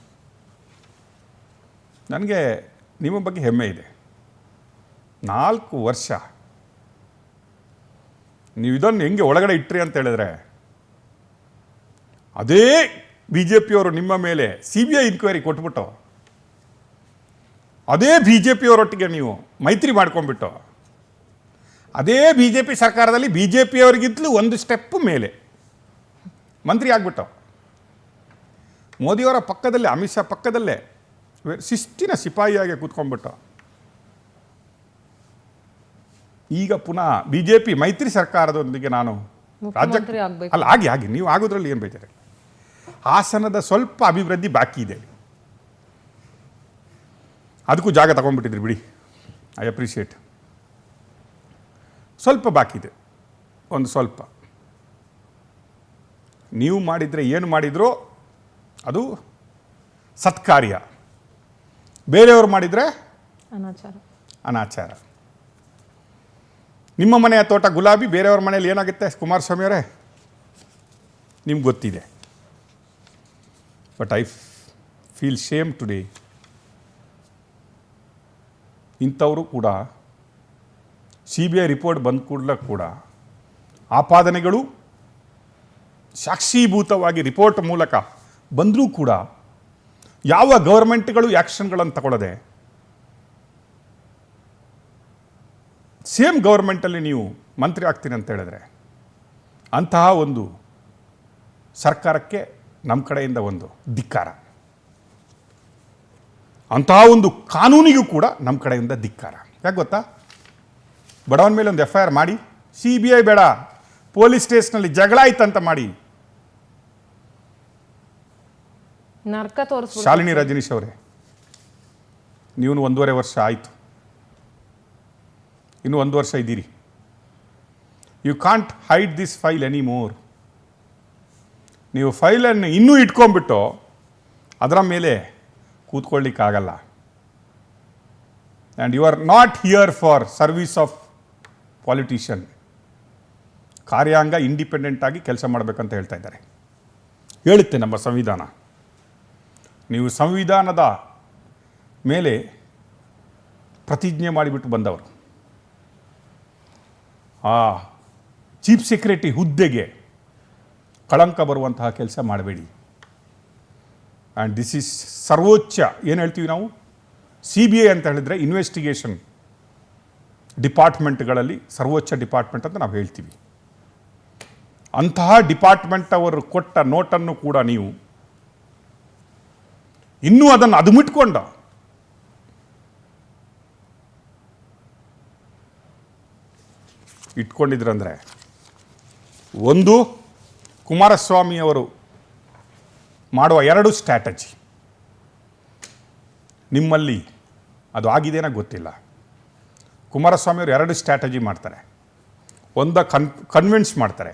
ನನಗೆ ನಿಮ್ಮ ಬಗ್ಗೆ ಹೆಮ್ಮೆ ಇದೆ. 4 ವರ್ಷ ನೀವು ಇದನ್ನು ಹೆಂಗೆ ಒಳಗಡೆ ಇಟ್ರಿ ಅಂತ ಹೇಳಿದ್ರೆ, ಅದೇ BJPಯವರು ನಿಮ್ಮ ಮೇಲೆ CBI ಇನ್ಕ್ವೈರಿ ಕೊಟ್ಬಿಟ್ಟು, ಅದೇ BJPಯವರೊಟ್ಟಿಗೆ ನೀವು ಮೈತ್ರಿ ಮಾಡ್ಕೊಂಡ್ಬಿಟ್ಟು, ಅದೇ BJP ಸರ್ಕಾರದಲ್ಲಿ BJPಯವರಿಗಿಂತಲೂ ಒಂದು ಸ್ಟೆಪ್ ಮೇಲೆ ಮಂತ್ರಿ ಆಗ್ಬಿಟ್ಟು, ಮೋದಿಯವರ ಪಕ್ಕದಲ್ಲೇ, ಅಮಿತ್ ಶಾ ಪಕ್ಕದಲ್ಲೇ ಶಿಸ್ತಿನ ಸಿಪಾಯಿಯಾಗಿ ಕೂತ್ಕೊಂಡ್ಬಿಟ್ಟು, ಈಗ ಪುನಃ BJP ಮೈತ್ರಿ ಸರ್ಕಾರದೊಂದಿಗೆ ನಾನು ಮುಖ್ಯಮಂತ್ರಿ ಆಗ್ಬೇಕು. ಅಲ್ಲ, ಆಗಿ ನೀವು ಆಗೋದ್ರಲ್ಲಿ ಏನು ಬೇಜಾರೆ. ಹಾಸನದ ಸ್ವಲ್ಪ ಅಭಿವೃದ್ಧಿ ಬಾಕಿ ಇದೆ, ಅದಕ್ಕೂ ಜಾಗ ತಗೊಂಡ್ಬಿಟ್ಟಿದ್ರಿ ಬಿಡಿ, ಐ ಅಪ್ರಿಷಿಯೇಟ್. ಸ್ವಲ್ಪ ಬಾಕಿ ಇದೆ, ಒಂದು ಸ್ವಲ್ಪ. ನೀವು ಮಾಡಿದರೆ ಏನು ಮಾಡಿದರೂ ಅದು ಸತ್ಕಾರ್ಯ, ಬೇರೆಯವರು ಮಾಡಿದರೆ ಅನಾಚಾರ. ಅನಾಚಾರ. ನಿಮ್ಮ ಮನೆಯ ತೋಟ ಗುಲಾಬಿ, ಬೇರೆಯವ್ರ ಮನೇಲಿ ಏನಾಗುತ್ತೆ ಕುಮಾರಸ್ವಾಮಿ ಅವರೇ ನಿಮ್ಗೆ ಗೊತ್ತಿದೆ. But I feel shame today. ಇಂಥವರು ಕೂಡ CBI ರಿಪೋರ್ಟ್ ಬಂದ ಕೂಡಲೇ ಕೂಡ ಆಪಾದನೆಗಳು ಸಾಕ್ಷೀಭೂತವಾಗಿ ರಿಪೋರ್ಟ್ ಮೂಲಕ ಬಂದರೂ ಕೂಡ ಯಾವ ಗೌರ್ಮೆಂಟ್ಗಳು ಆ್ಯಕ್ಷನ್ಗಳನ್ನು ತಗೊಳ್ಳದೆ ಸೇಮ್ ಗೌರ್ಮೆಂಟಲ್ಲಿ ನೀವು ಮಂತ್ರಿ ಆಗ್ತೀನಿ ಅಂತ ಹೇಳಿದ್ರೆ ಅಂತಹ ಒಂದು ಸರ್ಕಾರಕ್ಕೆ ನಮ್ಮ ಕಡೆಯಿಂದ ಒಂದು ಧಿಕ್ಕಾರ, ಅಂತಹ ಒಂದು ಕಾನೂನಿಗೂ ಕೂಡ ನಮ್ಮ ಕಡೆಯಿಂದ ಧಿಕ್ಕಾರ. ಯಾಕೆ ಗೊತ್ತಾ? ಬಡವನ ಮೇಲೆ ಒಂದು FIR ಮಾಡಿ, CBI ಬೇಡ, ಪೊಲೀಸ್ ಸ್ಟೇಷನಲ್ಲಿ ಜಗಳ ಆಯ್ತಂತ ಮಾಡಿ. ನರ್ಕ ತೋರಿಸ್ಬಿಡು. ಶಾಲಿನಿ ರಜನೀಶ್ ಅವರೇ, ನೀವು 1.5 ವರ್ಷ ಆಯಿತು, ಇನ್ನು 1 ವರ್ಷ ಇದ್ದೀರಿ. You can't hide this file any more. ನೀವು ಫೈಲನ್ನು ಇನ್ನೂ ಇಟ್ಕೊಂಡ್ಬಿಟ್ಟು ಅದರ ಮೇಲೆ ಕೂತ್ಕೊಳ್ಳಿಕ್ಕಾಗಲ್ಲ. And you are not here for service of politician. ಕಾರ್ಯಾಂಗ ಇಂಡಿಪೆಂಡೆಂಟ್ ಆಗಿ ಕೆಲಸ ಮಾಡಬೇಕಂತ ಹೇಳ್ತಾ ಇದ್ದಾರೆ. ಹೇಳುತ್ತೆ ನಮ್ಮ ಸಂವಿಧಾನ. ನೀವು ಸಂವಿಧಾನದ ಮೇಲೆ ಪ್ರತಿಜ್ಞೆ ಮಾಡಿಬಿಟ್ಟು ಬಂದವರು. ಆ ಚೀಫ್ ಸೆಕ್ರೆಟರಿ ಹುದ್ದೆಗೆ ಕಳಂಕ ಬರುವಂತಹ ಕೆಲಸ ಮಾಡಬೇಡಿ. ಆ್ಯಂಡ್ ದಿಸ್ ಈಸ್ ಸರ್ವೋಚ್ಚ, ಏನು ಹೇಳ್ತೀವಿ ನಾವು, CBI ಅಂತ ಹೇಳಿದ್ರೆ ಇನ್ವೆಸ್ಟಿಗೇಷನ್ ಡಿಪಾರ್ಟ್ಮೆಂಟ್ಗಳಲ್ಲಿ ಸರ್ವೋಚ್ಚ ಡಿಪಾರ್ಟ್ಮೆಂಟ್ ಅಂತ ನಾವು ಹೇಳ್ತೀವಿ. ಅಂತಹ ಡಿಪಾರ್ಟ್ಮೆಂಟ್ ಅವರು ಕೊಟ್ಟ ನೋಟನ್ನು ಕೂಡ ನೀವು ಇನ್ನೂ ಅದನ್ನು ಅದುಮಿಟ್ಕೊಂಡು ಇಟ್ಕೊಂಡಿದ್ರಂದರೆ, ಒಂದು ಕುಮಾರಸ್ವಾಮಿ ಅವರು ಮಾಡುವ 2 ಸ್ಟ್ರಾಟಜಿ ನಿಮ್ಮಲ್ಲಿ ಅದು ಆಗಿದೆಯೋ ಗೊತ್ತಿಲ್ಲ. ಕುಮಾರಸ್ವಾಮಿ ಅವರು 2 ಸ್ಟ್ರಾಟಜಿ ಮಾಡ್ತಾರೆ. ಒಂದು ಕನ್ವಿನ್ಸ್ ಮಾಡ್ತಾರೆ,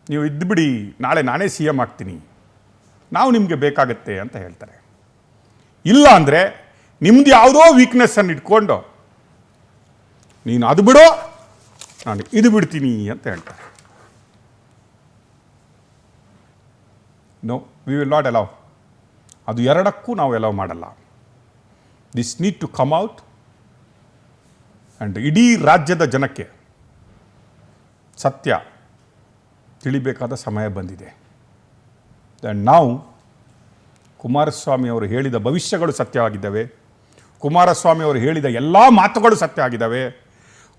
ನೀವು ಇದ್ದುಬಿಡಿ, ನಾಳೆ ನಾನೇ CM ಆಗ್ತೀನಿ, ನಾವು ನಿಮಗೆ ಬೇಕಾಗತ್ತೆ ಅಂತ ಹೇಳ್ತಾರೆ. ಇಲ್ಲ ಅಂದರೆ ನಿಮ್ದು ಯಾವುದೋ ವೀಕ್ನೆಸ್ಸನ್ನು ಇಟ್ಕೊಂಡು ನೀನು ಅದು ಬಿಡೋ, ನಾನು ಇದು ಬಿಡ್ತೀನಿ ಅಂತ ಹೇಳ್ತಾರೆ. No, we will not allow. ಅದು 2ಕ್ಕೂ ನಾವು ಅಲೌ ಮಾಡಲ್ಲ. This need to come out. And ಇಡೀ ರಾಜ್ಯದ ಜನಕ್ಕೆ ಸತ್ಯ ತಿಳಿಬೇಕಾದ ಸಮಯ ಬಂದಿದೆ. ಆ್ಯಂಡ್ ನಾವು ಕುಮಾರಸ್ವಾಮಿ ಅವರು ಹೇಳಿದ ಭವಿಷ್ಯಗಳು ಸತ್ಯವಾಗಿದ್ದಾವೆ. ಕುಮಾರಸ್ವಾಮಿ ಅವರು ಹೇಳಿದ ಎಲ್ಲ ಮಾತುಗಳು ಸತ್ಯ ಆಗಿದ್ದಾವೆ.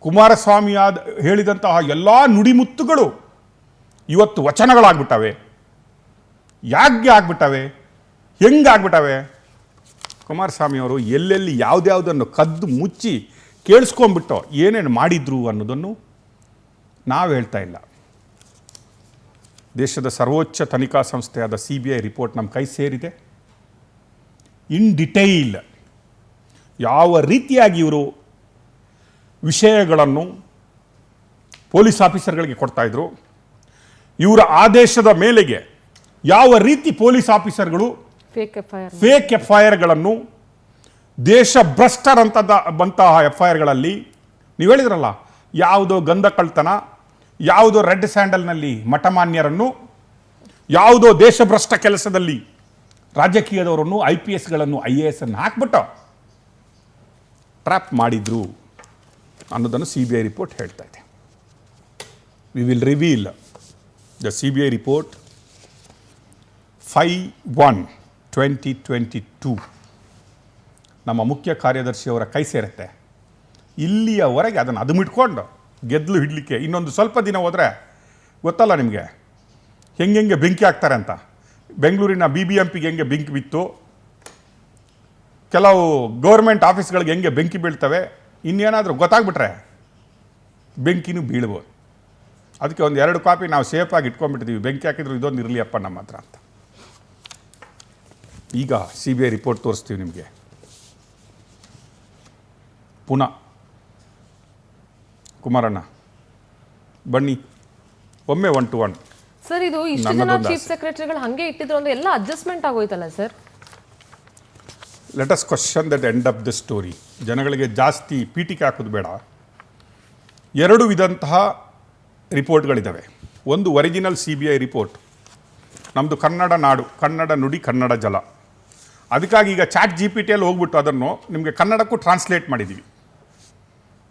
ಕುಮಾರಸ್ವಾಮಿ ಹೇಳಿದಂತಹ ಎಲ್ಲ ನುಡಿಮುತ್ತುಗಳು ಇವತ್ತು ವಚನಗಳಾಗ್ಬಿಟ್ಟವೆ. ಯಾಕೆ ಆಗ್ಬಿಟ್ಟವೆ, ಹೆಂಗಾಗ್ಬಿಟ್ಟವೆ? ಕುಮಾರಸ್ವಾಮಿ ಅವರು ಎಲ್ಲೆಲ್ಲಿ ಯಾವುದ್ಯಾವುದನ್ನು ಕದ್ದು ಮುಚ್ಚಿ ಕೇಳಿಸ್ಕೊಂಡ್ಬಿಟ್ಟು ಏನೇನು ಮಾಡಿದ್ರು ಅನ್ನೋದನ್ನು ನಾವು ಹೇಳ್ತಾ ಇಲ್ಲ. ದೇಶದ ಸರ್ವೋಚ್ಚ ತನಿಖಾ ಸಂಸ್ಥೆಯಾದ CBI ರಿಪೋರ್ಟ್ ನಮ್ಮ ಕೈ ಸೇರಿದೆ. ಇನ್ ಡಿಟೈಲ್ ಯಾವ ರೀತಿಯಾಗಿ ಇವರು ವಿಷಯಗಳನ್ನು ಪೊಲೀಸ್ ಆಫೀಸರ್ಗಳಿಗೆ ಕೊಡ್ತಾಯಿದ್ರು, ಇವರ ಆದೇಶದ ಮೇಲೆಗೆ ಯಾವ ರೀತಿ ಪೊಲೀಸ್ ಆಫೀಸರ್ಗಳು ಫೇಕ್ FIRಗಳನ್ನು ದೇಶ ಭ್ರಷ್ಟರಂತಹ FIRಗಳಲ್ಲಿ, ನೀವು ಹೇಳಿದ್ರಲ್ಲ, ಯಾವುದೋ ಗಂಧ ಕಳ್ತನ, ಯಾವುದೋ ರೆಡ್ ಸ್ಯಾಂಡಲ್ನಲ್ಲಿ ಮಠಮಾನ್ಯರನ್ನು, ಯಾವುದೋ ದೇಶಭ್ರಷ್ಟ ಕೆಲಸದಲ್ಲಿ ರಾಜಕೀಯದವರನ್ನು, IPSಗಳನ್ನು IAS ಅನ್ನು ಹಾಕ್ಬಿಟ್ಟು ಟ್ರ್ಯಾಪ್ ಮಾಡಿದ್ರು ಅನ್ನೋದನ್ನು CBI ರಿಪೋರ್ಟ್ ಹೇಳ್ತಾ ಇದೆ. We will reveal the CBI report 5/1/2022 ನಮ್ಮ ಮುಖ್ಯ ಕಾರ್ಯದರ್ಶಿಯವರ ಕೈ ಸೇರುತ್ತೆ. ಇಲ್ಲಿಯವರೆಗೆ ಅದನ್ನು ಅದುಮಿಟ್ಕೊಂಡು ಗೆದ್ದಲು ಹಿಡಲಿಕ್ಕೆ ಇನ್ನೊಂದು ಸ್ವಲ್ಪ ದಿನ ಹೋದರೆ ಗೊತ್ತಲ್ಲ ನಿಮಗೆ ಹೆಂಗೆ ಬೆಂಕಿ ಹಾಕ್ತಾರೆ ಅಂತ. ಬೆಂಗಳೂರಿನ BBMPಗೆ ಹೆಂಗೆ ಬೆಂಕಿ ಬಿತ್ತು, ಕೆಲವು ಗೌರ್ಮೆಂಟ್ ಆಫೀಸ್ಗಳಿಗೆ ಹೆಂಗೆ ಬೆಂಕಿ ಬೀಳ್ತವೆ, ಇನ್ನೇನಾದರೂ ಗೊತ್ತಾಗ್ಬಿಟ್ರೆ ಬೆಂಕಿನೂ ಬೀಳ್ಬೋದು. ಅದಕ್ಕೆ ಒಂದು 2 ಕಾಪಿ ನಾವು ಸೇಫಾಗಿ ಇಟ್ಕೊಂಡ್ಬಿಟ್ಟಿದ್ದೀವಿ. ಬೆಂಕಿ ಹಾಕಿದ್ರು ಇದೊಂದು ಇರಲಿಯಪ್ಪ ನಮ್ಮ ಹತ್ರ ಅಂತ. ಈಗ CBI ರಿಪೋರ್ಟ್ ತೋರಿಸ್ತೀವಿ ನಿಮಗೆ. ಪುನಃ ಕುಮಾರಣ್ಣ ಬನ್ನಿ, ಒಮ್ಮೆ 1 to 1 ಸರ್ ಇದು ಇಷ್ಟು ಜನ ಚೀಫ್ ಸೆಕ್ರೆಟರಿಗಳು ಹಂಗೆ ಇಟ್ಟಿದ್ರು ಅಂದ್ರೆ ಎಲ್ಲ ಅಡ್ಜಸ್ಟ್ಮೆಂಟ್ ಆಗೋಯ್ತಲ್ಲ sir. Let us question that end of the story. ಜನಗಳಿಗೆ ಜಾಸ್ತಿ ಪೀಠಿಕೆ ಹಾಕೋದು ಬೇಡ. ಎರಡು ವಿಧಂತಹ ರಿಪೋರ್ಟ್ಗಳಿದ್ದಾವೆ. ಒಂದು ಒರಿಜಿನಲ್ CBI ರಿಪೋರ್ಟ್, ನಮ್ಮದು ಕನ್ನಡ ನಾಡು, ಕನ್ನಡ ನುಡಿ, ಕನ್ನಡ ಜಲ. ಅದಕ್ಕಾಗಿ ಈಗ ChatGPTಯಲ್ಲಿ ಹೋಗ್ಬಿಟ್ಟು ಅದನ್ನು ನಿಮಗೆ ಕನ್ನಡಕ್ಕೂ ಟ್ರಾನ್ಸ್ಲೇಟ್ ಮಾಡಿದ್ದೀವಿ.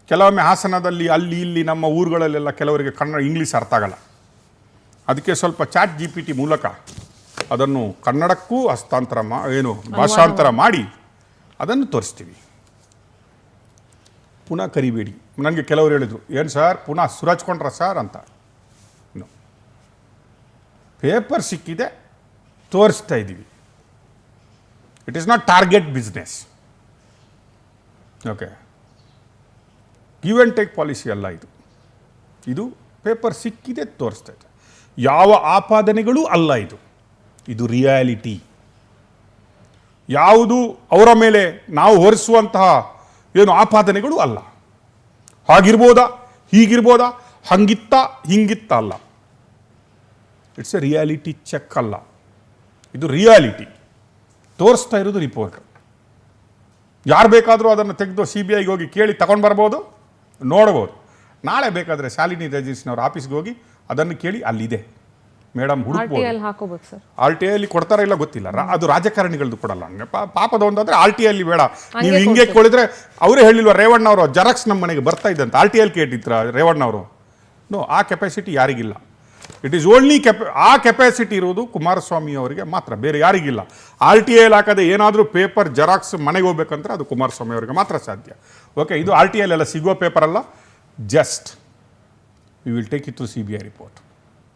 ಕೆಲವೊಮ್ಮೆ ಹಾಸನದಲ್ಲಿ ಅಲ್ಲಿ ಇಲ್ಲಿ ನಮ್ಮ ಊರುಗಳಲ್ಲೆಲ್ಲ ಕೆಲವರಿಗೆ ಕನ್ನಡ ಇಂಗ್ಲೀಷ್ ಅರ್ಥ ಆಗಲ್ಲ. ಅದಕ್ಕೆ ಸ್ವಲ್ಪ ChatGPT ಮೂಲಕ ಅದನ್ನು ಕನ್ನಡಕ್ಕೂ ಭಾಷಾಂತರ ಮಾಡಿ ಅದನ್ನು ತೋರಿಸ್ತೀವಿ. ಪುನಃ ಕರಿಬೇಡಿ. ನನಗೆ ಕೆಲವರು ಹೇಳಿದರು, ಏನು ಸರ್ ಪುನಃ ಸುರಚ್ಕೊಂಡ್ರ ಸರ್ ಅಂತ. ಪೇಪರ್ ಸಿಕ್ಕಿದೆ, ತೋರಿಸ್ತಾ ಇದ್ದೀವಿ. It is not target business. Okay, give and take policy ಅಲ್ಲ ಇದು. ಇದು ಪೇಪರ್ ಸಿಕ್ಕಿದೆ, ತೋರಿಸ್ತಾ ಇದೆ. ಯಾವ ಆಪಾದನೆಗಳೂ ಅಲ್ಲ ಇದು. ಇದು ರಿಯಾಲಿಟಿ. ಯಾವುದು ಅವರ ಮೇಲೆ ನಾವು ಹೊರಿಸುವಂತಹ ಏನು ಆಪಾದನೆಗಳು ಅಲ್ಲ. ಹಾಗಿರ್ಬೋದಾ, ಹೀಗಿರ್ಬೋದಾ, ಹಂಗಿತ್ತ ಹಿಂಗಿತ್ತ ಅಲ್ಲ. ಇಟ್ಸ್ ಎ ರಿಯಾಲಿಟಿ ಚೆಕ್ ಅಲ್ಲ, ಇದು ರಿಯಾಲಿಟಿ. ತೋರಿಸ್ತಾ ಇರೋದು ರಿಪೋರ್ಟ್. ಯಾರು ಬೇಕಾದರೂ ಅದನ್ನು ತೆಗೆದು CBIಗೆ ಹೋಗಿ ಕೇಳಿ ತಗೊಂಡು ಬರ್ಬೋದು, ನೋಡ್ಬೋದು. ನಾಳೆ ಬೇಕಾದರೆ ಶಾಲಿನಿ ರಜನೀಶ್ನವ್ರ ಆಫೀಸ್ಗೆ ಹೋಗಿ ಅದನ್ನು ಕೇಳಿ, ಅಲ್ಲಿದೆ ಮೇಡಮ್, ಹುಡುಕ್ಬೋದು. RTIಯಲ್ಲಿ ಕೊಡ್ತಾರ ಇಲ್ಲ ಗೊತ್ತಿಲ್ಲ. ಅದು ರಾಜಕಾರಣಿಗಳದ್ದು ಕೊಡಲ್ಲ. ಪಾಪದ ಒಂದಾದರೆ RTIಯಲ್ಲಿ ಬೇಡ, ನೀವು ಹಿಂಗೆ ಕೊಡಿದ್ರೆ. ಅವರೇ ಹೇಳಿಲ್ವ ರೇವಣ್ಣ ಅವರು ಜೆರಾಕ್ಸ್ ನಮ್ಮ ಮನೆಗೆ ಬರ್ತಾ ಇದ್ದಂತ. RTIಯಲ್ಲಿ ಕೇಳಿದ್ರ ರೇವಣ್ಣ ಅವರು? ನೋ, ಆ ಕೆಪಾಸಿಟಿ ಯಾರಿಗಿಲ್ಲ. ಇಟ್ ಈಸ್ ಓನ್ಲಿ ಆ ಕೆಪಾಸಿಟಿ ಇರುವುದು ಕುಮಾರಸ್ವಾಮಿ ಅವರಿಗೆ ಮಾತ್ರ, ಬೇರೆ ಯಾರಿಗಿಲ್ಲ. RTIಯಲ್ಲಿ ಹಾಕದೆ ಏನಾದರೂ ಪೇಪರ್ ಜೆರಾಕ್ಸ್ ಮನೆಗೆ ಹೋಗ್ಬೇಕಂದ್ರೆ ಅದು ಕುಮಾರಸ್ವಾಮಿ ಅವರಿಗೆ ಮಾತ್ರ ಸಾಧ್ಯ. ಓಕೆ, ಇದು RTIಯಲ್ಲೆಲ್ಲ ಸಿಗೋ ಪೇಪರ್ ಅಲ್ಲ. Just we will take it through CBI report.